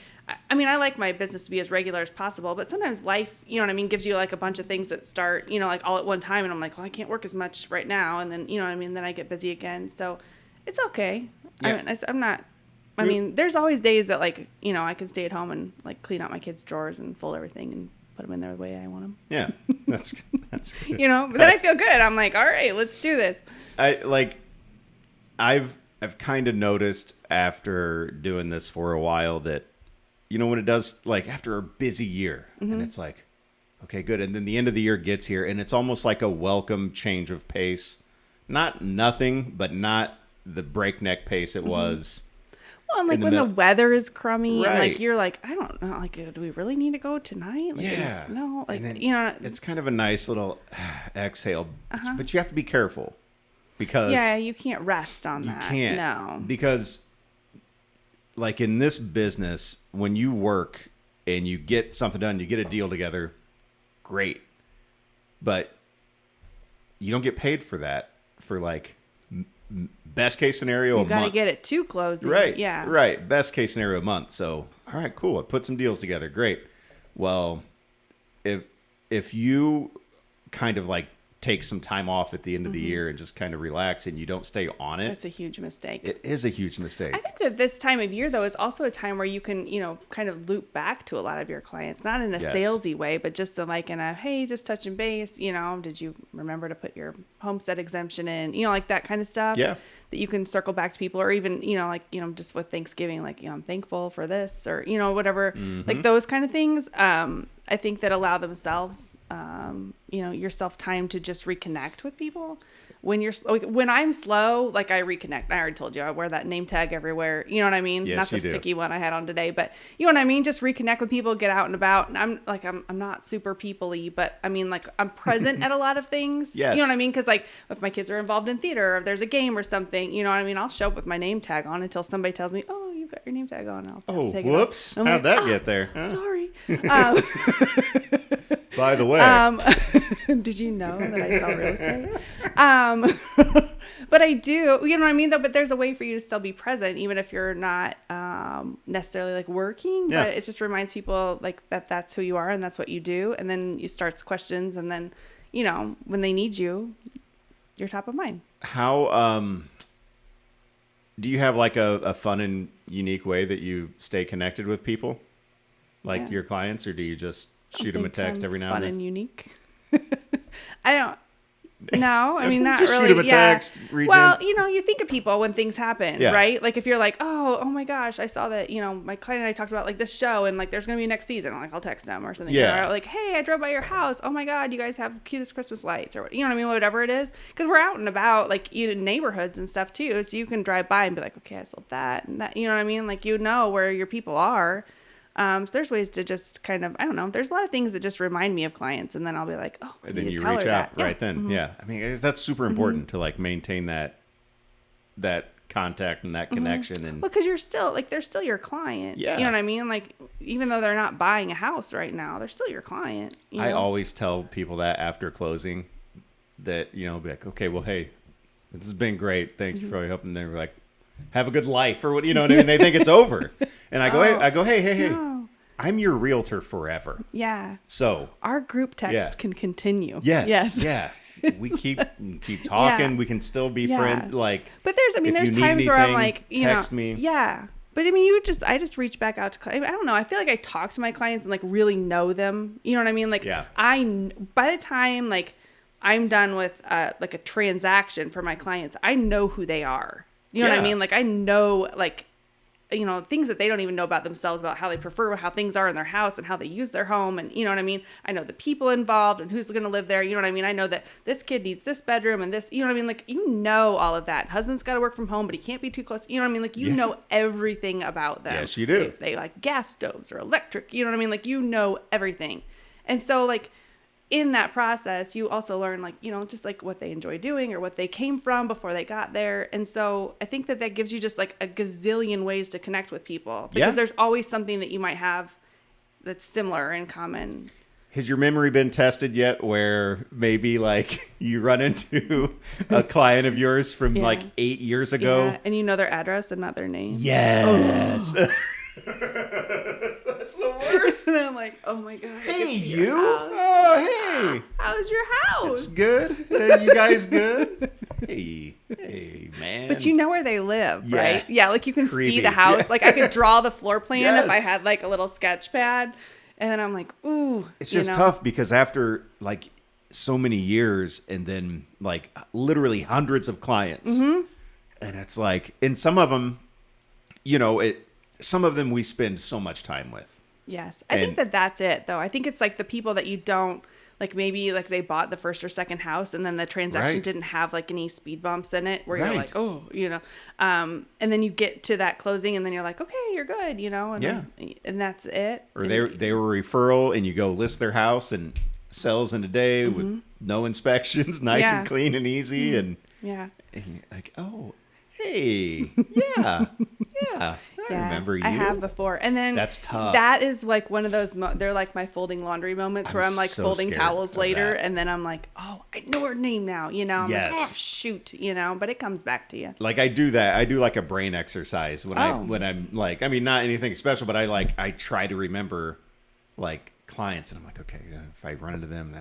I mean, I like my business to be as regular as possible, but sometimes life, you know what I mean, gives you like a bunch of things that start, you know, like all at one time, and I'm like, well, I can't work as much right now, and then, you know what I mean, then I get busy again. So it's okay.
Yeah.
I mean, there's always days that, like, you know, I can stay at home and like clean out my kids' drawers and fold everything and put them in there the way I want them.
Yeah. That's good.
You know, but then I feel good. I'm like, all right, let's do this.
I've kind of noticed after doing this for a while that, you know, when it does, like, after a busy year, and it's like, okay, good. And then the end of the year gets here, and it's almost like a welcome change of pace. Not nothing, but not the breakneck pace it was.
Well, and like when the weather is crummy, and
Right.
like you're like, I don't know, like, do we really need to go tonight? Like, in the snow, like,
then,
you know,
it's kind of a nice little exhale, but you have to be careful because
you can't rest on that.
You can't.
No,
Because, like, in this business, when you work and you get something done, you get a deal together, great. But you don't get paid for that for, like, best case scenario,
you
a
got to
month.
get it to closing.
Right.
Yeah.
Right. Best case scenario, a month. So, all right, cool. I put some deals together. Great. Well, if you kind of like take some time off at the end of the year and just kind of relax and you don't stay on it,
That's a huge mistake.
it is a huge mistake.
I think that this time of year, though, is also a time where you can, you know, kind of loop back to a lot of your clients, not in a
Yes.
salesy way, but just like in a, hey, just touching base, you know, did you remember to put your homestead exemption in, you know, like that kind of stuff.
Yeah.
That you can circle back to people, or even, you know, like, you know, just with Thanksgiving, like, you know, I'm thankful for this, or, you know, whatever, like those kind of things. I think that allow themselves, you know, yourself time to just reconnect with people. When you're like, when I'm slow, like, I reconnect. I already told you I wear that name tag everywhere. You know what I mean?
Yes,
Not the
you do.
sticky one I had on today, but you know what I mean? Just reconnect with people, get out and about. And I'm not super people-y, but I mean, like, I'm present at a lot of things.
Yes.
You know what I mean? Because, like, if my kids are involved in theater, or if there's a game or something, you know what I mean? I'll show up with my name tag on until somebody tells me, oh, you've got your name tag on. I'll
Oh,
take
whoops.
it off. I'm
How'd
like,
that get there? Huh?
Sorry.
By the way.
Did you know that I sell real estate? But I do, you know what I mean, though? But there's a way for you to still be present, even if you're not necessarily like working.
Yeah.
But it just reminds people like that's who you are and that's what you do. And then you start questions, and then, you know, when they need you, you're top of mind.
How do you have like a fun and unique way that you stay connected with people, like your clients, or do you just shoot them a text every now and then?
Fun and unique. I don't. No, I mean, not
Just
really.
shoot 'em a text,
Well,
regen.
you know, you think of people when things happen,
Yeah.
right? Like, if you're like, oh my gosh, I saw that, you know, my client and I talked about like this show, and like there's gonna be a next season. I'm like, I'll text them or something.
Yeah.
Or like, hey, I drove by your house. Oh my God, you guys have cutest Christmas lights, or you know what I mean, whatever it is. Because we're out and about, like, you know, neighborhoods and stuff too, so you can drive by and be like, okay, I sold that and that. You know what I mean? Like, you know where your people are. So there's ways to just kind of, I don't know, there's a lot of things that just remind me of clients, and then I'll be like, oh, I
And
need
then
to
you
tell
reach
her
out
that.
right then. Yeah. I mean, that's super important to like maintain that contact and that connection. And
Well, because you're still, like, they're still your client.
Yeah.
You know what I mean? Like, even though they're not buying a house right now, they're still your client. You
I
know?
always tell people that after closing that, you know, be like, okay, well, hey, this has been great. Thank you for all your help. And they're like, have a good life, or what, you know what I mean? They think it's over. And I go, hey,
No.
I'm your realtor forever.
Yeah.
So
Our group text can continue.
yes. Yeah. We keep talking.
Yeah.
We can still be
Yeah.
friends. Like,
But there's, I mean,
if
there's
you need
times where I'm
anything,
like, you
text
know,
me.
Yeah. But I mean, I just reach back out to clients. I don't know. I feel like I talk to my clients and like really know them. You know what I mean? Like,
Yeah.
by the time like I'm done with like a transaction for my clients, I know who they are. You know what I mean? Like I know like, you know, things that they don't even know about themselves, about how they prefer, how things are in their house and how they use their home. And you know what I mean? I know the people involved and who's going to live there. You know what I mean? I know that this kid needs this bedroom and this, you know what I mean? Like, you know, all of that. Husband's got to work from home, but he can't be too close. You know what I mean? Like, you know everything about them.
Yes, you do.
If they like gas stoves or electric, you know what I mean? Like, you know everything. And so like, in that process, you also learn like, you know, just like what they enjoy doing or what they came from before they got there. And so I think that gives you just like a gazillion ways to connect with people because there's always something that you might have that's similar in common.
Has your memory been tested yet where maybe like you run into a client of yours from like 8 years ago?
Yeah, and you know their address and not their name.
Yes.
Oh.
That's the worst.
And I'm like, oh my God.
Hey, you. Oh, hey.
How's your house?
It's good. Hey, you guys good? Hey, man.
But you know where they live, right?
Yeah.
Yeah, like you can
Creepy.
see the house.
Yeah.
Like I could draw the floor plan if I
Yes.
had like a little sketch pad. And then I'm like, ooh.
It's just tough because after like so many years and then like literally hundreds of clients. Mm-hmm. And it's like, and some of them, you know, some of them we spend so much time with.
Yes. I think that's it, though. I think it's like the people that you don't, like maybe like they bought the first or second house and then the transaction didn't have like any speed bumps in it where you're like, oh, you know. And then you get to that closing and then you're like, okay, you're good, you know. And and that's it.
Or they were a referral and you go list their house and sells in a day with no inspections, nice and clean and easy. And you're like, oh, hey, yeah. I remember you.
I have before. And then
that's tough.
That is like one of those, they're like my folding laundry moments where I'm like
so
folding towels later.
that.
And then I'm like, oh, I know her name now. You know, I'm
Yes.
like, oh, shoot, you know, but it comes back to you.
Like I do that. I do like a brain exercise when I'm like, I mean, not anything special, but I try to remember like clients and I'm like, okay, if I run into them,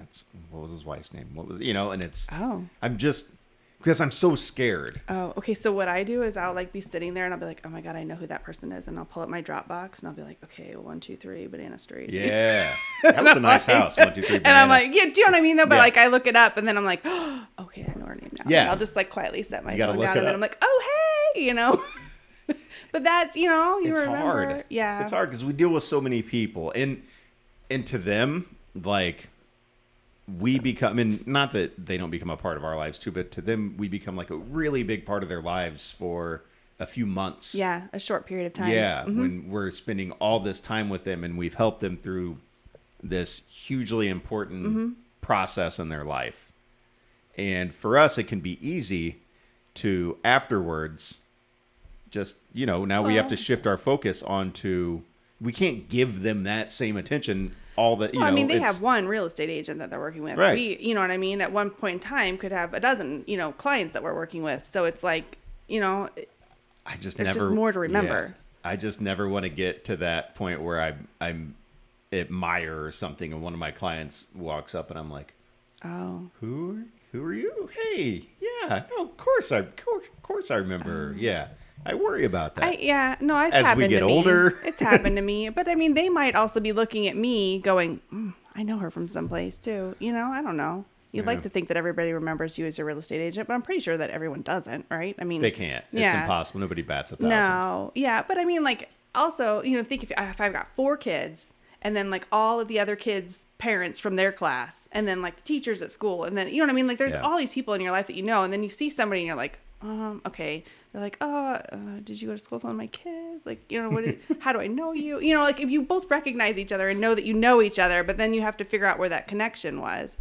what was his wife's name? What was, you know, and it's, I'm just, because I'm so scared.
Oh, okay. So what I do is I'll like be sitting there and I'll be like, oh my God, I know who that person is. And I'll pull up my Dropbox and I'll be like, okay, 123 Banana Street.
Yeah. That was a nice house. 123 Banana.
And I'm like, yeah, do you know what I mean though? But like I look it up and then I'm like, oh, okay, I know her name now.
Yeah.
And I'll just like quietly set my
gotta
phone
look
down
it
and then
up.
I'm like, oh, hey, you know. But that's, you know, you
it's
remember.
hard.
Yeah.
It's hard because we deal with so many people. And to them, like, we become, and not that they don't become a part of our lives too, but to them, we become like a really big part of their lives for a few months.
Yeah, a short period of time.
Yeah, when we're spending all this time with them and we've helped them through this hugely important process in their life. And for us, it can be easy to afterwards just, you know, now we have to shift our focus onto, we can't give them that same attention all the, you know.
I mean, they have one real estate agent that they're working with.
Right.
We, you know what I mean? At one point in time could have a dozen, you know, clients that we're working with. So it's like, you know, there's just more to remember.
Yeah, I just never want to get to that point where I'm admire or something and one of my clients walks up and I'm like,
oh,
who are you? Hey, yeah, no, of course I remember. Yeah. I worry about that.
it's happened to me.
As we get older.
It's happened to me. But I mean, they might also be looking at me going, I know her from someplace too. You know, I don't know. You'd like to think that everybody remembers you as your real estate agent, but I'm pretty sure that everyone doesn't, right? I mean,
they can't. It's impossible. Nobody bats 1,000.
No. Yeah. But I mean, like, also, you know, think if I've got 4 kids and then like all of the other kids' parents from their class and then like the teachers at school and then, you know what I mean? Like there's all these people in your life that you know, and then you see somebody and you're like, okay. They're like, did you go to school with one of my kids? Like, you know, how do I know you? You know, like if you both recognize each other and know that you know each other, but then you have to figure out where that connection was.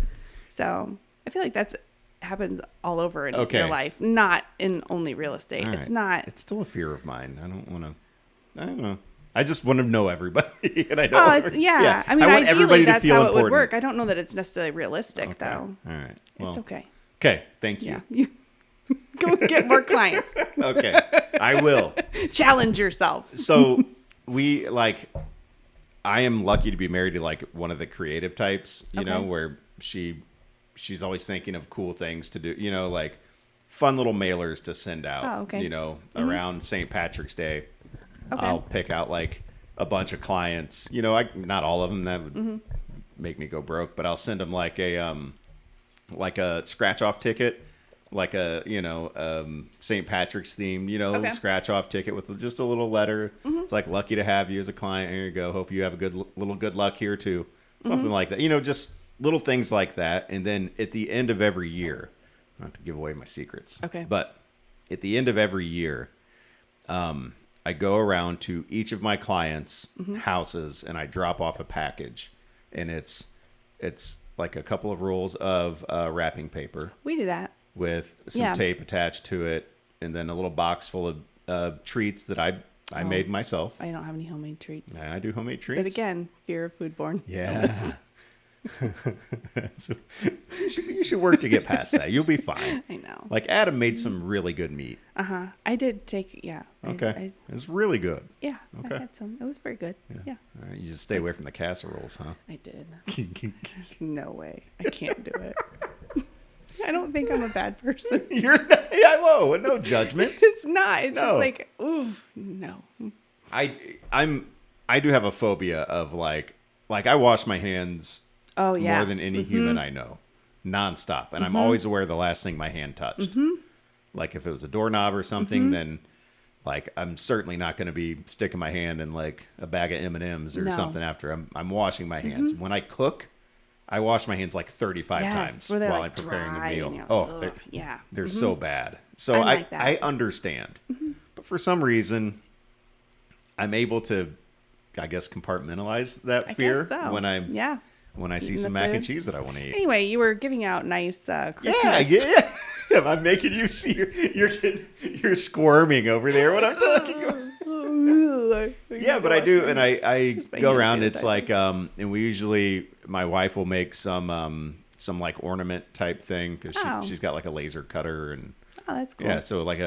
So I feel like that's happens all over in your life, not in only real estate.
Right.
It's not.
It's still a fear of mine. I don't know. I just want to know everybody. And I don't.
Yeah. I mean, ideally, that's how it would work. I don't know that it's necessarily realistic, though.
All right. Well,
it's okay.
Okay. Thank you.
Yeah. Go get more clients.
Okay. I will.
Challenge yourself.
So I am lucky to be married to like one of the creative types, you know, where she's always thinking of cool things to do, you know, like fun little mailers to send out, you know, around St. Patrick's Day. Okay. I'll pick out like a bunch of clients, you know, not all of them, that would make me go broke, but I'll send them like like a scratch off ticket, like a, St. Patrick's theme,
Okay.
scratch off ticket with just a little letter. It's like, lucky to have you as a client. Here you go. Hope you have a good luck here too. Something like that. Just little things like that. And then at the end of every year, not to give away my secrets.
Okay.
But at the end of every year, I go around to each of my clients' houses and I drop off a package, and it's like a couple of rolls of wrapping paper
We do that.
with some tape attached to it, and then a little box full of treats that I made myself.
I don't have any homemade treats.
Yeah, I do homemade treats.
But again, fear of foodborne.
Yeah. So, you should work to get past that. You'll be fine.
I know.
Like Adam made some really good meat.
I did take,
Okay. It's really good.
Yeah.
Okay.
I had some. It was very good. Yeah.
All right, you just stay away from the casseroles, huh?
I did. There's no way. I can't do it. I don't think I'm a bad person.
Whoa, no judgment.
It's not. It's
No.
just like, ooh, no.
I do have a phobia of like I wash my hands
Oh, yeah.
more than any human I know, nonstop, and I'm always aware of the last thing my hand touched. Like if it was a doorknob or something, then like I'm certainly not going to be sticking my hand in like a bag of M&Ms or
No.
something after I'm washing my hands. When I cook, I wash my hands like 35 times
where they're
while
like
I'm preparing
dry
a meal.
and you're like,
Oh,
ugh.
they're so bad. So
I'm like that.
I understand, but for some reason, I'm able to, I guess, compartmentalize that
I
fear
guess so.
when I see
Eating
some
the
mac and
food.
cheese that I want to eat.
Anyway, you were giving out nice Christmas.
Yeah. I'm making you see you're squirming over there when I'm talking about. Yeah, but I do, and I
Just making
go
you
around.
see
It's
the
like, and we usually, my wife will make some like ornament type thing because she's got like a laser cutter and
Oh, that's cool.
yeah, so like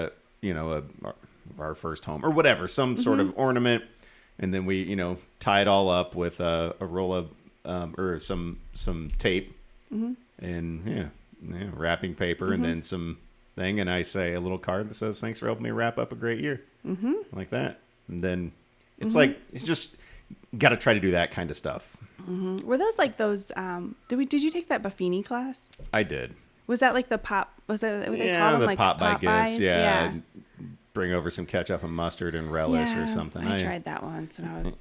our first home or whatever, some sort of ornament, and then we tie it all up with a roll of or some tape and wrapping paper and then some thing, and I say a little card that says thanks for helping me wrap up a great year, like that, and then it's like it's just got to try to do that kind of stuff.
Were those like those? Did you take that Buffini class?
I did.
Was that like the pop? Was that what they
Yeah,
called them?
the
Like
pop by
buys?
gifts. Yeah. Bring over some ketchup and mustard and relish or something.
I tried that once, and I was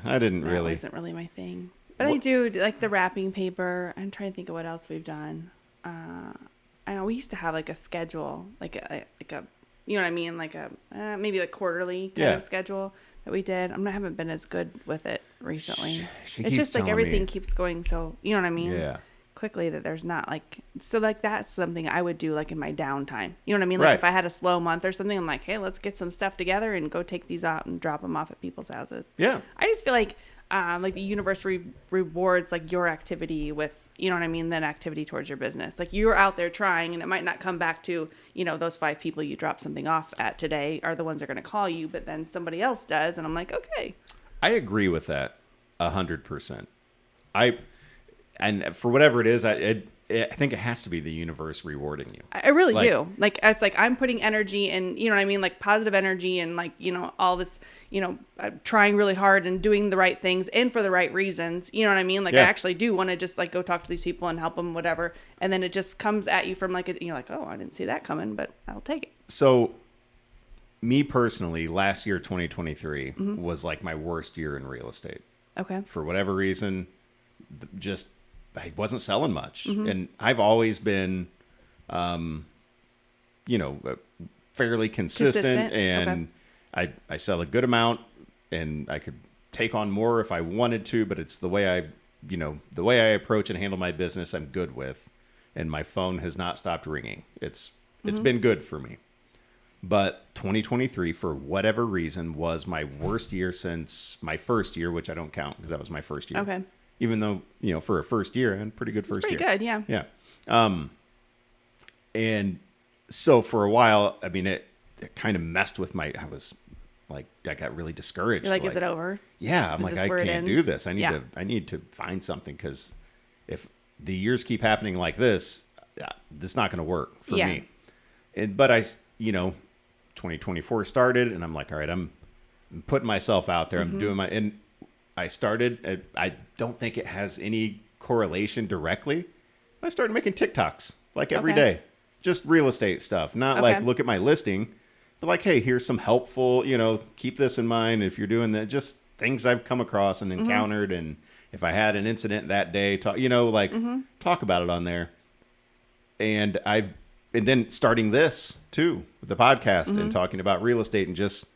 I didn't
that
really.
wasn't really my thing. But I do like the wrapping paper. I'm trying to think of what else we've done. I know we used to have like a schedule, like a you know what I mean, like a maybe like quarterly kind of schedule that we did. I haven't been as good with it recently.
She
It's
keeps
just like
telling
everything
me.
keeps going so, you know what I mean?
Yeah.
Quickly that there's not like, so like that's something I would do like in my downtime. You know what I mean? Like
Right.
if I had a slow month or something, I'm like, hey, let's get some stuff together and go take these out and drop them off at people's houses.
Yeah.
I just feel like the universe rewards like your activity with, you know what I mean, then activity towards your business. Like you're out there trying, and it might not come back to, those 5 people you dropped something off at today are the ones that are going to call you, but then somebody else does, and I'm like, okay.
I agree with that 100%. And for whatever it is, I think it has to be the universe rewarding you.
I really do. Like, it's like I'm putting energy and, you know what I mean? Like positive energy and like, all this, trying really hard and doing the right things and for the right reasons. You know what I mean? Like I actually do want to just like go talk to these people and help them, whatever. And then it just comes at you from like, you're like, oh, I didn't see that coming, but I'll take it.
So me personally, last year, 2023 was like my worst year in real estate.
Okay.
For whatever reason, I wasn't selling much. And I've always been, fairly consistent. And I sell a good amount, and I could take on more if I wanted to, but it's the way I approach and handle my business I'm good with. And my phone has not stopped ringing. It's been good for me. But 2023, for whatever reason, was my worst year since my first year, which I don't count because that was my first year.
Okay.
Even though, for a first year, I had a pretty good first year.
Pretty good, yeah.
Yeah. And so for a while, I mean, it kind of messed with I got really discouraged.
You're like, is it over?
Yeah. I'm
Is
like,
this
I
where it
can't do
ends?
this. I need to find something, because if the years keep happening like this, this is not going to work for me. But 2024 started, and I'm like, all right, I'm putting myself out there. I'm doing and I started, I don't think it has any correlation directly, I started making TikToks like every
Okay.
day. Just real estate stuff. Not
Okay.
like look at my listing, but like, hey, here's some helpful, keep this in mind if you're doing that. Just things I've come across and encountered. And if I had an incident that day, talk about it on there. And then starting this too, the podcast and talking about real estate and just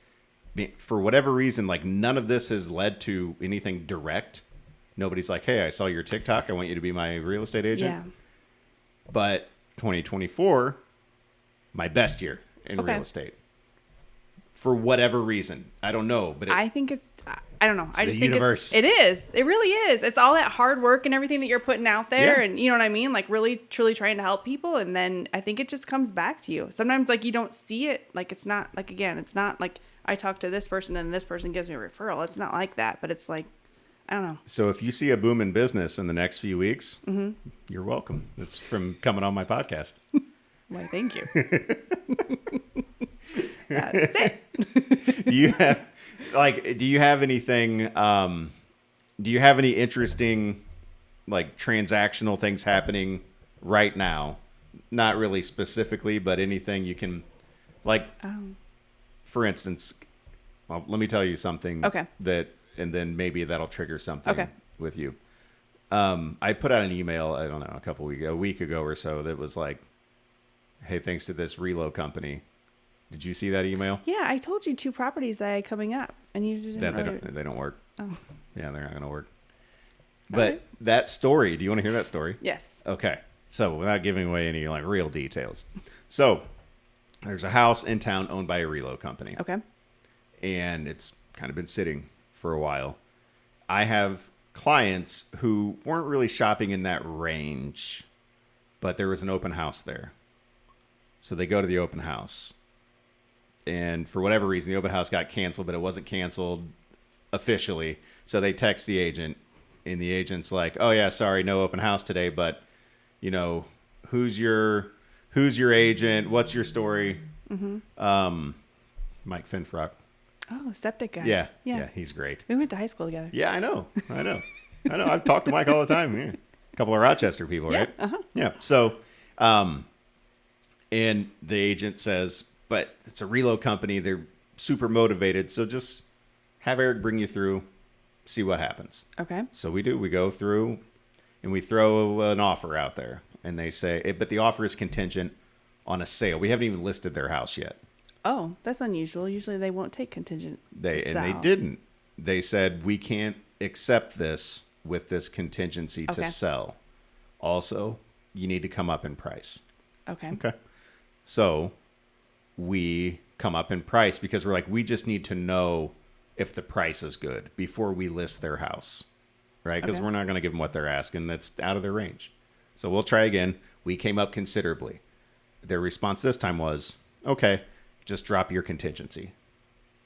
for whatever reason, like none of this has led to anything direct. Nobody's like, hey, I saw your TikTok. I want you to be my real estate agent.
Yeah.
But 2024, my best year in
Okay.
real estate. For whatever reason. I don't know. But
I think I don't know. I just
the
think
universe.
it is. It really is. It's all that hard work and everything that you're putting out there.
Yeah.
And you know what I mean? Like really, truly trying to help people. And then I think it just comes back to you. Sometimes like you don't see it. Like it's not like, again, it's not like I talk to this person and this person gives me a referral. It's not like that. But it's like, I don't know.
So if you see a boom in business in the next few weeks, you're welcome. It's from coming on my podcast.
Why, thank you. That's it.
Do you have anything, do you have any interesting like transactional things happening right now? Not really specifically, but anything you can like, for instance, well, let me tell you something
Okay.
and then maybe that'll trigger something
Okay.
with you. I put out an email, I don't know, a week ago or so that was like, hey, thanks to this relo company. Did you see that email?
Yeah, I told you 2 properties that I had coming up, and you didn't.
They don't work.
Oh.
Yeah, they're not going to work. But
right.
that story, do you want to hear that story?
Yes.
Okay. So without giving away any like real details. So there's a house in town owned by a relo company.
Okay.
And it's kind of been sitting for a while. I have clients who weren't really shopping in that range, but there was an open house there. So they go to the open house. And for whatever reason, the open house got canceled, but it wasn't canceled officially. So they text the agent, and the agent's like, oh, yeah, sorry, no open house today, but, who's your agent? What's your story? Mm-hmm. Mike Finfrock.
Oh, septic guy.
Yeah, he's great.
We went to high school together.
Yeah, I know. I've talked to Mike all the time. Yeah. A couple of Rochester people,
Yeah,
right?
uh-huh.
Yeah. So, and the agent says, but it's a relo company. They're super motivated. So just have Eric bring you through, see what happens.
Okay.
So we do. We go through and we throw an offer out there. And they say, but the offer is contingent on a sale. We haven't even listed their house yet.
Oh, that's unusual. Usually they won't take contingent.
They
sell.
didn't. They said, we can't accept this with this contingency to
Okay.
sell. Also, you need to come up in price.
Okay.
Okay. So we come up in price because we're like, we just need to know if the price is good before we list their house, right? Because
Okay.
we're not going to give them what they're asking. That's out of their range. So we'll try again. We came up considerably. Their response this time was, okay, just drop your contingency.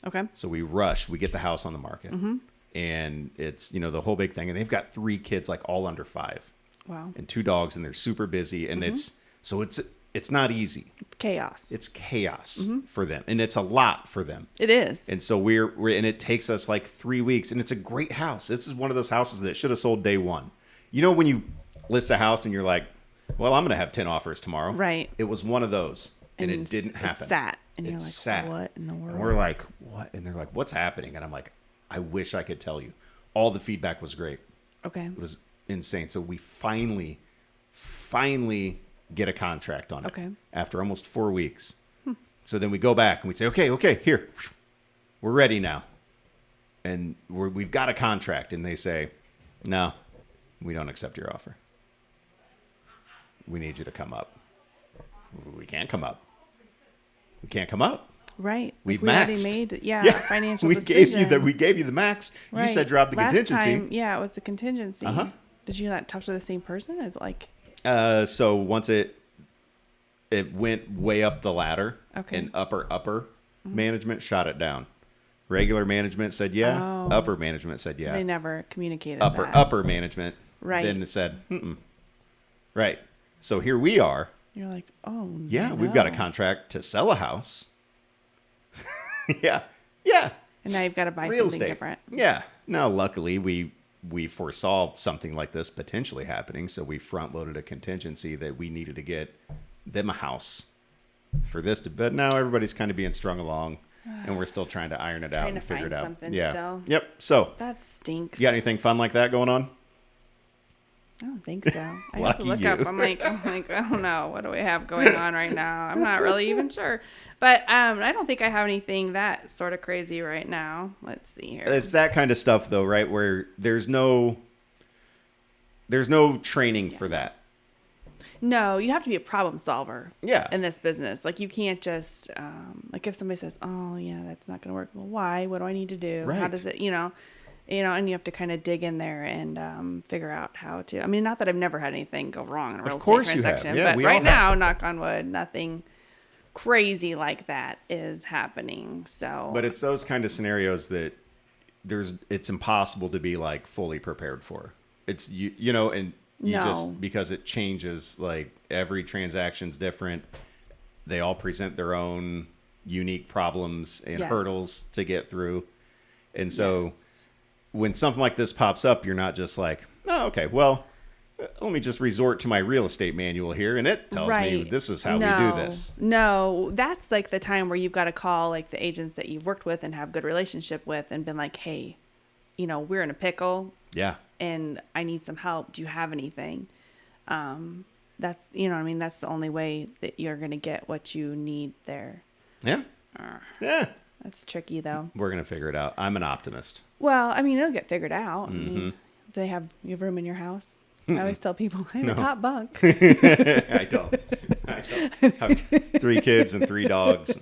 Okay.
So we rush. We get the house on the market.
Mm-hmm.
And it's, the whole big thing. And they've got 3 kids, like all under 5.
Wow.
And 2 dogs, and they're super busy. And it's not easy.
Chaos.
It's chaos for them. And it's a lot for them.
It is.
And so we're and it takes us like 3 weeks. And it's a great house. This is one of those houses that should have sold day one. When you list a house and you're like, well, I'm going to have 10 offers tomorrow.
Right.
It was one of those. And it didn't happen.
It sat. And you're
It's
like,
sat.
what in the world?
And we're like, what? And they're like, what's happening? And I'm like, I wish I could tell you. All the feedback was great.
Okay.
It was insane. So we finally get a contract on it.
Okay.
After almost 4 weeks. So then we go back and we say, okay, here. We're ready now. And we've got a contract. And they say, no, we don't accept your offer. We need you to come up. We can't come up. We can't come up.
Right.
We've
we already
maxed.
made a financial
we
decision.
We gave you the max.
Right.
You said drop the
Last
contingency.
time, yeah, it was the contingency.
Uh-huh.
Did you not talk to the same person? Is it like
So once it went way up the ladder,
Okay.
and upper management shot it down. Regular management said yeah.
Oh.
Upper management said yeah.
they never communicated
upper
that?
upper management
Right.
then said right. So here we are.
You're like, oh
Yeah,
no.
we've got a contract to sell a house. yeah.
And now you've got to buy
Real
something
estate.
different.
Yeah. Now, luckily, we we foresaw something like this potentially happening. So we front loaded a contingency that we needed to get them a house for this. But now everybody's kind of being strung along and we're still trying to iron it out and figure it out.
Something still.
Yep. So
that stinks.
You got anything fun like that going on?
I don't think so. I have to look up. I'm like, I don't know. What do we have going on right now? I'm not really even sure. But I don't think I have anything that sort of crazy right now. Let's see here.
It's that kind of stuff though, right? Where there's no training for that.
No, you have to be a problem solver.
Yeah.
In this business, like you can't just like if somebody says, "Oh, yeah, that's not going to work." Well, why? What do I need to do?
Right.
How does it? And you have to kind of dig in there and figure out how to. I mean, not that I've never had anything go wrong in a real estate transaction,
Yeah,
but right now, knock on wood, nothing crazy like that is happening. So,
but it's those kind of scenarios that it's impossible to be like fully prepared for. It's and you just because it changes, like every transaction's different. They all present their own unique problems and hurdles to get through. And so when something like this pops up, you're not just like, oh, okay, well, let me just resort to my real estate manual here. And it tells me this is how we do this.
No, that's like the time where you've got to call like the agents that you've worked with and have good relationship with and been like, hey, we're in a pickle.
Yeah.
And I need some help. Do you have anything? That's, that's the only way that you're going to get what you need there.
Yeah. Yeah.
That's tricky though.
We're going to figure it out. I'm an optimist.
Well, I mean, it'll get figured out. I mean, do you have room in your house? I always tell people I have a top bunk.
I don't. I have 3 kids and 3 dogs.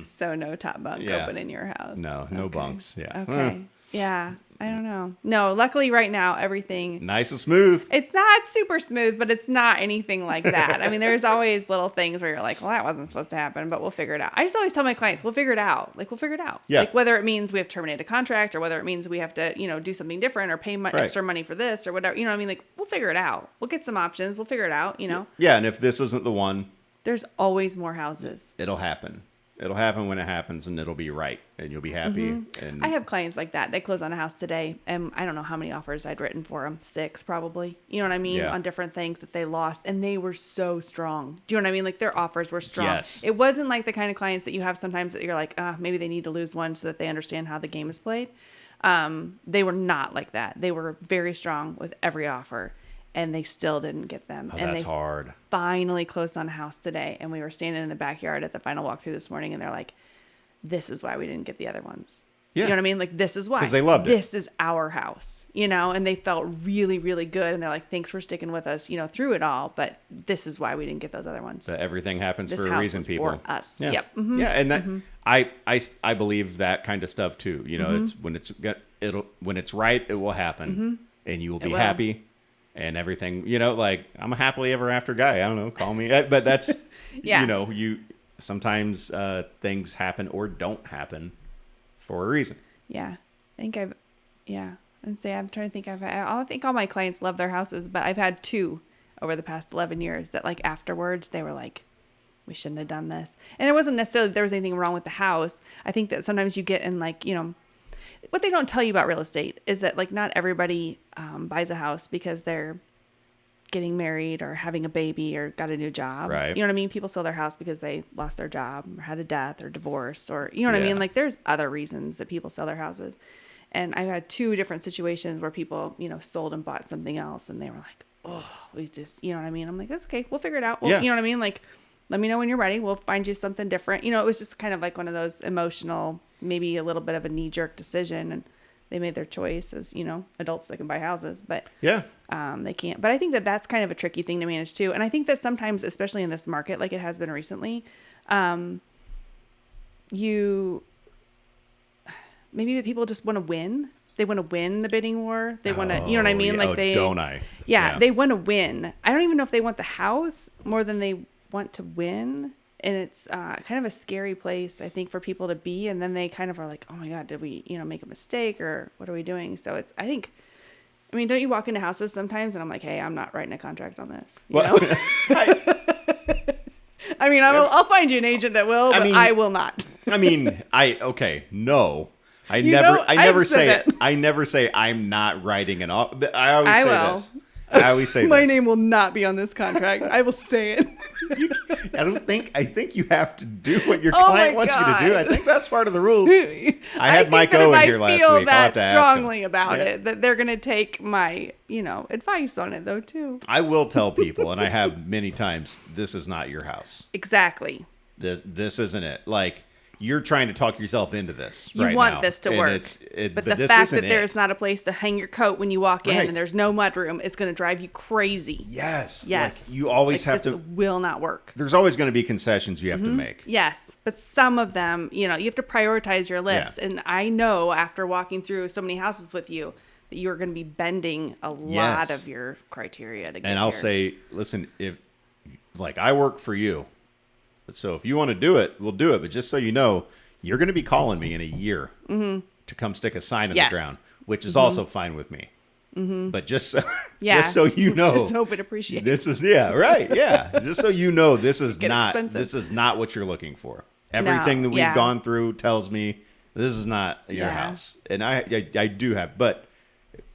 So no top bunk open in your house.
No bunks. Yeah.
Okay. Yeah. I don't know. No, luckily right now, everything.
Nice and smooth.
It's not super smooth, but it's not anything like that. I mean, there's always little things where you're like, well, that wasn't supposed to happen, but we'll figure it out. I just always tell my clients, we'll figure it out. Like, we'll figure it out.
Yeah.
Like, whether it means we have to terminate a contract or whether it means we have to, do something different or pay extra money for this or whatever. You know what I mean? Like, we'll figure it out. We'll get some options. We'll figure it out,
Yeah, and if this isn't the one.
There's always more houses.
It'll happen. It'll happen when it happens, and it'll be right, and you'll be happy. And
I have clients like that. They closed on a house today, and I don't know how many offers I'd written for them. 6 probably. You know what I mean?
Yeah.
On different things that they lost, and they were so strong. Do you know what I mean? Like their offers were strong.
Yes.
It wasn't like the kind of clients that you have sometimes that you're like, maybe they need to lose one so that they understand how the game is played. They were not like that. They were very strong with every offer. And they still didn't get them. And
that's
they
hard.
Finally closed on a house today. And we were standing in the backyard at the final walkthrough this morning. And they're like, this is why we didn't get the other ones. Yeah. You know what I mean? Like, this is why.
Because they loved it.
This is our house, and they felt really, really good. And they're like, thanks for sticking with us, through it all. But this is why we didn't get those other ones.
So everything happens
this
for a reason, people.
For us.
Yeah.
Yep. Mm-hmm.
Yeah. And that, I believe that kind of stuff too. It's when it's right, it will happen and you will be happy. And everything, like I'm a happily ever after guy. I don't know, call me. But that's, you sometimes things happen or don't happen for a reason.
Yeah. I'm trying to think. I think all my clients love their houses, but I've had 2 over the past 11 years that like afterwards they were like, we shouldn't have done this. And it wasn't necessarily there was anything wrong with the house. I think that sometimes you get in like, what they don't tell you about real estate is that like not everybody buys a house because they're getting married or having a baby or got a new job.
Right.
You know what I mean? People sell their house because they lost their job or had a death or divorce or, you know what I mean? Like there's other reasons that people sell their houses. And I've had 2 different situations where people, sold and bought something else and they were like, oh, we just, you know what I mean? I'm like, that's okay. We'll figure it out. You know what I mean? Like, let me know when you're ready. We'll find you something different. It was just kind of like one of those emotional, maybe a little bit of a knee-jerk decision. And they made their choice as, adults that can buy houses. But they can't. But I think that that's kind of a tricky thing to manage too. And I think that sometimes, especially in this market, like it has been recently, maybe the people just want to win. They want to win the bidding war. They want to, you know what I mean? Like
don't I?
Yeah, they want to win. I don't even know if they want the house more than they want to win. And it's kind of a scary place, I think, for people to be. And then they kind of are like, oh my God, did we, make a mistake or what are we doing? So don't you walk into houses sometimes and I'm like, hey, I'm not writing a contract on this. You know? I'll find you an agent that will, but I will not.
No, I never say
it.
I never say I'm not writing an offer. I always
I
say
will.
this. I always say
My
this.
name will not be on this contract. I will say it.
I think you have to do what your
Oh
client
my
wants you to do. I
God.
think that's part of the rules. I had
think
Mike
that
Owen
if
here last
I feel
week. I'll have
that
to ask him.
strongly about
Yeah.
it, that they're going to take my, advice on it though too.
I will tell people, and I have many times, this is not your house.
Exactly.
This isn't it. Like, you're trying to talk yourself into this
You
right
want
now,
this to
and
work. But the
this
fact that
isn't
there's
it.
not a place to hang your coat when you walk in
Right.
and there's no mudroom is going to drive you crazy.
Yes.
Yes.
Like, you always have
this
to.
will not work.
There's always going to be concessions you have to make.
Yes, but some of them, you have to prioritize your list.
Yeah.
And I know after walking through so many houses with you that you're going to be bending a lot
Yes.
of your criteria to get
And I'll
here.
say, listen, if like I work for you, so if you want to do it, we'll do it. But just so you know, you're going to be calling me in a year to come stick a sign in
Yes.
the ground, which is also fine with me. But just so,
Yeah.
just so you know,
Just hope it appreciates.
this is right, yeah. Just so you know, this is
Get
not
expensive.
what you're looking for. Everything that we've
yeah.
gone through tells me this is not your
Yeah.
house, and I do have, but.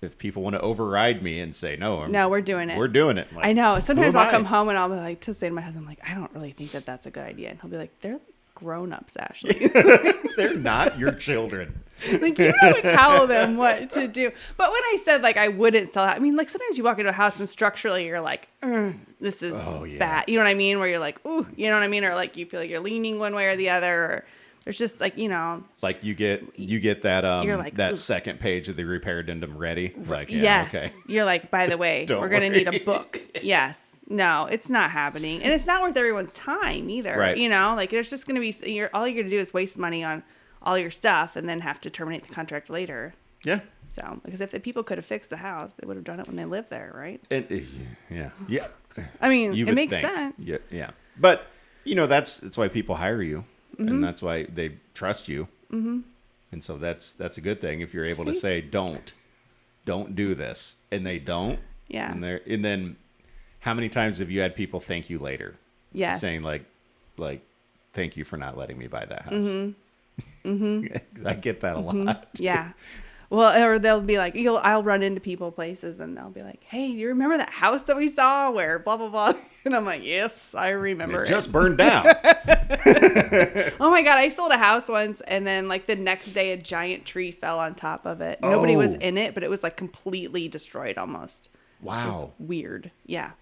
If people want to override me and say no,
No, we're doing it.
We're doing it. Like,
I know. Sometimes
who am
I'll come
I?
home and I'll be like, to say to my husband, I'm like, I don't really think that that's a good idea. And he'll be like, they're grown-ups, Ashley.
They're not your children.
Like, you don't tell them what to do. But when I said, like, I wouldn't sell it, I mean, like, sometimes you walk into a house and structurally you're like, this is bad. You know what I mean? Where you're like, ooh, you know what I mean? Or, like, you feel like you're leaning one way or the other. Or there's just, like,
Like, you get that
You're like,
that
ooh.
second page of the repair addendum ready. Like, yeah,
yes.
okay.
You're like, by the way,
Don't
we're going to
worry.
need a book. Yes. No, it's not happening. And it's not worth everyone's time either.
Right.
Like, there's just going to be, all you're going to do is waste money on all your stuff and then have to terminate the contract later.
Yeah.
So, because if the people could have fixed the house, they would have done it when they lived there, right?
Yeah.
I mean,
You
it
would
makes
think.
sense.
Yeah. But that's why people hire you, and that's why they trust you. Mm-hmm. And so that's a good thing if you're able to say don't do this, and they don't.
Yeah.
And then how many times have you had people thank you later?
Yes.
Saying like thank you for not letting me buy that house. Mm-hmm. I get that a lot.
Yeah. Well, or they'll be like, I'll run into people places and they'll be like, hey, do you remember that house that we saw where blah, blah, blah? And I'm like, yes, I remember
It
it.
just burned down.
Oh my God. I sold a house once and then like the next day a giant tree fell on top of it. Nobody was in it, but it was like completely destroyed almost. It was
Wow.
weird. Yeah.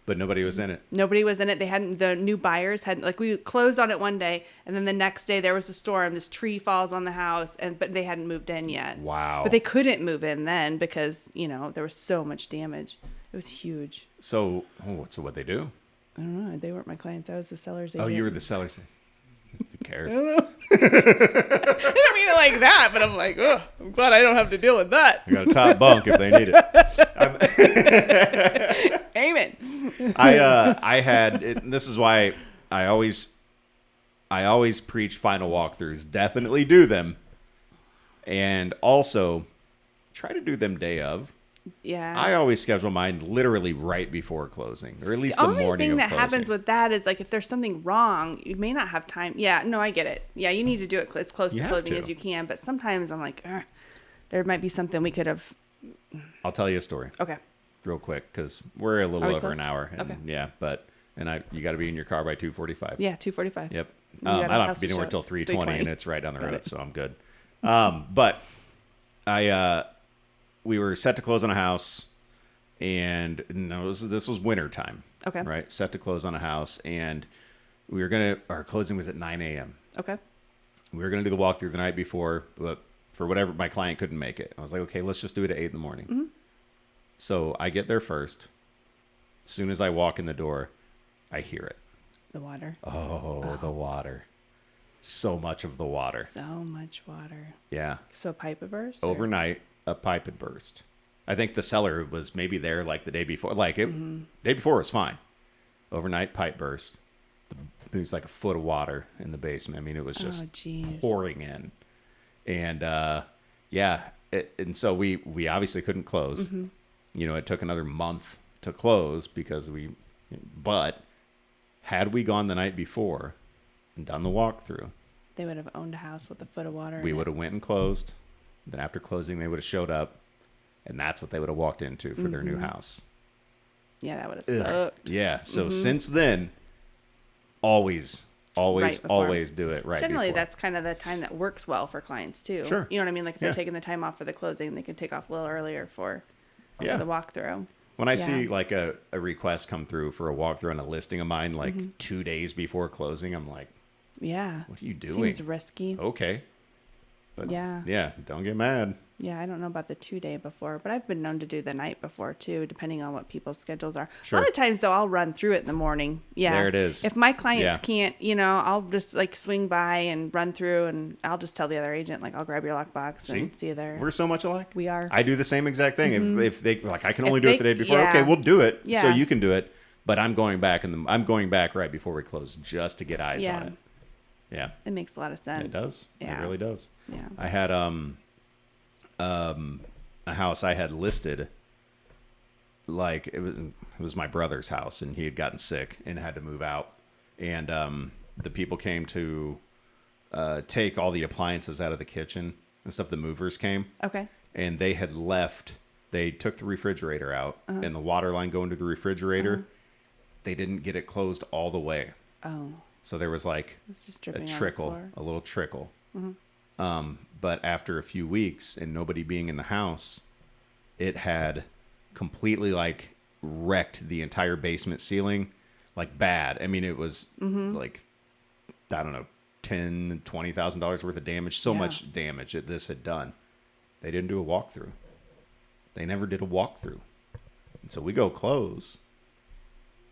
But nobody was in it.
Nobody was in it. The new buyers hadn't, like, we closed on it one day and then the next day there was a storm. This tree falls on the house but they hadn't moved in yet.
Wow.
But they couldn't move in then because, there was so much damage. It was huge.
So what'd they do?
I don't know. They weren't my clients. I was the seller's agent.
Oh, you were the seller. Who cares?
I don't mean it like that, but I'm like, oh, I'm glad I don't have to deal with that.
I got a top bunk if they need it.
Amen.
I had this is why I always preach final walkthroughs. Definitely do them, and also try to do them day of.
Yeah.
I always schedule mine literally right before closing, or at least the
only
morning
thing
of
that
closing.
happens with that is like if there's something wrong, you may not have time. Yeah, no, I get it. Yeah, you need to do it as close
You
to
have
closing
to.
as you can. But sometimes I'm like, there might be something we could have.
I'll tell you a story
Okay.
real quick because we're a little
Are we
over
close?
an hour. And
Okay.
Yeah, you got to be in your car by 2:45.
Yeah, 2:45.
Yep.
You
I
got a
don't have
house
to be
to
anywhere
show
till
at
3:20, and
3:20.
it's right down the
Got
road,
it.
so I'm good. But we were set to close on a house, and no, this was winter time.
Okay.
Right, set to close on a house, and our closing was at 9 a.m.
Okay.
We were gonna do the walkthrough the night before, but for whatever, my client couldn't make it. I was like, okay, let's just do it at 8 in the morning.
Mm-hmm.
So I get there first. As soon as I walk in the door, I hear it.
The water.
Oh, the water. So much of the water.
So much water.
Yeah.
So pipe a burst? or-
Overnight, a pipe had burst. I think the seller was maybe there like the day before. Like day before was fine. Overnight, pipe burst. There was like a foot of water in the basement. I mean, it was just
geez.
pouring in. And and so we obviously couldn't close.
Mm-hmm.
It took another month to close but had we gone the night before and done the walkthrough,
They would have owned a house with a foot of water.
we
in
would
it.
have went and closed. Then after closing, they would have showed up, and that's what they would have walked into for their
Mm-hmm.
new house.
Yeah, that would have sucked.
Yeah. So
Mm-hmm.
since then, always
Right before.
always do it right
Generally,
before.
that's kind of the time that works well for clients too.
Sure.
You know what I mean? Like if
Yeah.
they're taking the time off for the closing, they can take off a little earlier for
Yeah.
the walkthrough.
When I
Yeah.
see like a request come through for a walkthrough on a listing of mine, like
Mm-hmm.
2 days before closing, I'm like,
Yeah.
what are you doing?
Seems risky.
Okay. But
Yeah.
don't get mad.
Yeah, I don't know about the 2-day before, but I've been known to do the night before too, depending on what people's schedules are.
Sure.
A lot of times though, I'll run through it in the morning. Yeah.
There it is.
If my clients
Yeah.
can't, I'll just like swing by and run through, and I'll just tell the other agent, like, I'll grab your lockbox and see you there.
We're so much alike.
We are.
I do the same exact thing. If they like, I can only
If
do
they-
it the day before.
yeah.
Okay, we'll do it.
Yeah.
So you can do it. But I'm going back I'm going back right before we close just to get eyes
Yeah.
on it. Yeah,
It makes a lot of sense.
it does.
Yeah.
It really does.
Yeah.
I had a house I had listed. Like it was my brother's house, and he had gotten sick and had to move out. And the people came to take all the appliances out of the kitchen and stuff. The movers came.
Okay.
And they had left. They took the refrigerator out, and the water line going to the refrigerator. They didn't get it closed all the way,
Oh,
so there was like
it's just
a
dripping on the
trickle,
floor.
a little trickle. But after a few weeks and nobody being in the house, it had completely like wrecked the entire basement ceiling, like bad. I mean, it was like, I don't know, $10,000-$20,000 worth of damage. So
Yeah.
much damage that this had done. They didn't do a walkthrough. They never did a walkthrough. And so we go close.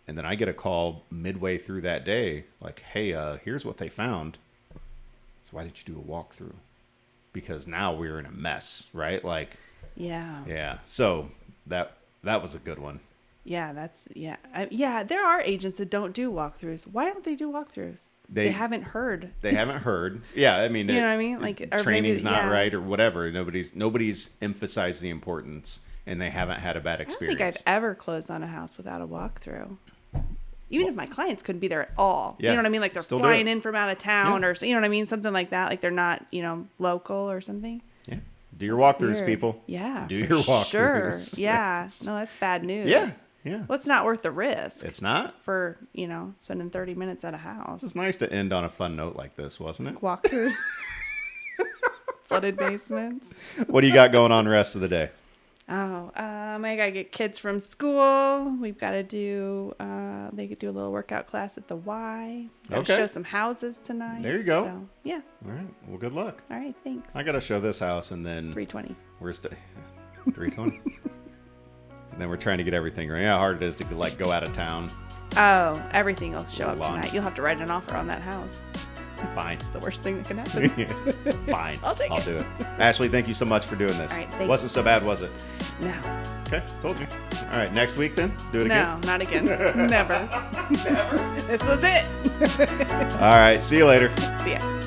And then I get a call midway through that day, like, hey, here's what they found. So why didn't you do a walkthrough? Because now we're in a mess, right? Like,
Yeah.
yeah. So that was a good one.
Yeah, there are agents that don't do walkthroughs. Why don't they do walkthroughs? They haven't heard.
They haven't heard. Yeah, I mean,
You know what I mean? Like, or
training's
maybe-
not
yeah.
right or whatever. Nobody's emphasized the importance, and they haven't had a bad
I don't
experience.
think I've ever closed on a house without a walkthrough. Even if my clients couldn't be there at all.
Yeah,
You know what I mean? Like they're
still do
flying
it.
in from out of town
Yeah.
or, you know what I mean? Something like that. Like they're not, local or something.
Yeah, do your walkthroughs,
Weird.
people.
Yeah.
Do
for
your walkthroughs.
Sure. Yeah. No, that's bad news.
Yeah, yeah.
Well, it's not worth the risk
It's not.
for, spending 30 minutes at a house.
It's nice to end on a fun note like this, wasn't it?
Walkthroughs. Flooded basements.
What do you got going on the rest of the day?
Oh, I gotta get kids from school. We've got to do. They could do a little workout class at the Y. Got to
Okay.
show some houses tonight.
There you go.
So, yeah.
All right. Well, good luck.
All right. Thanks.
I got to show this house, and then
320.
we're 320. And then we're trying to get everything right. How hard it is to like go out of town.
Oh, everything will show up
Launch.
tonight. You'll have to write an offer on that house.
Fine.
It's the worst thing that can happen.
Fine.
I'll take it.
do it. Ashley, thank you so much for doing this.
All right, thanks.
Wasn't so bad, was it?
No.
Okay, told you. All right, next week then? Do it again?
No, not again. Never. Never. This was it.
All right, see you later.
See ya.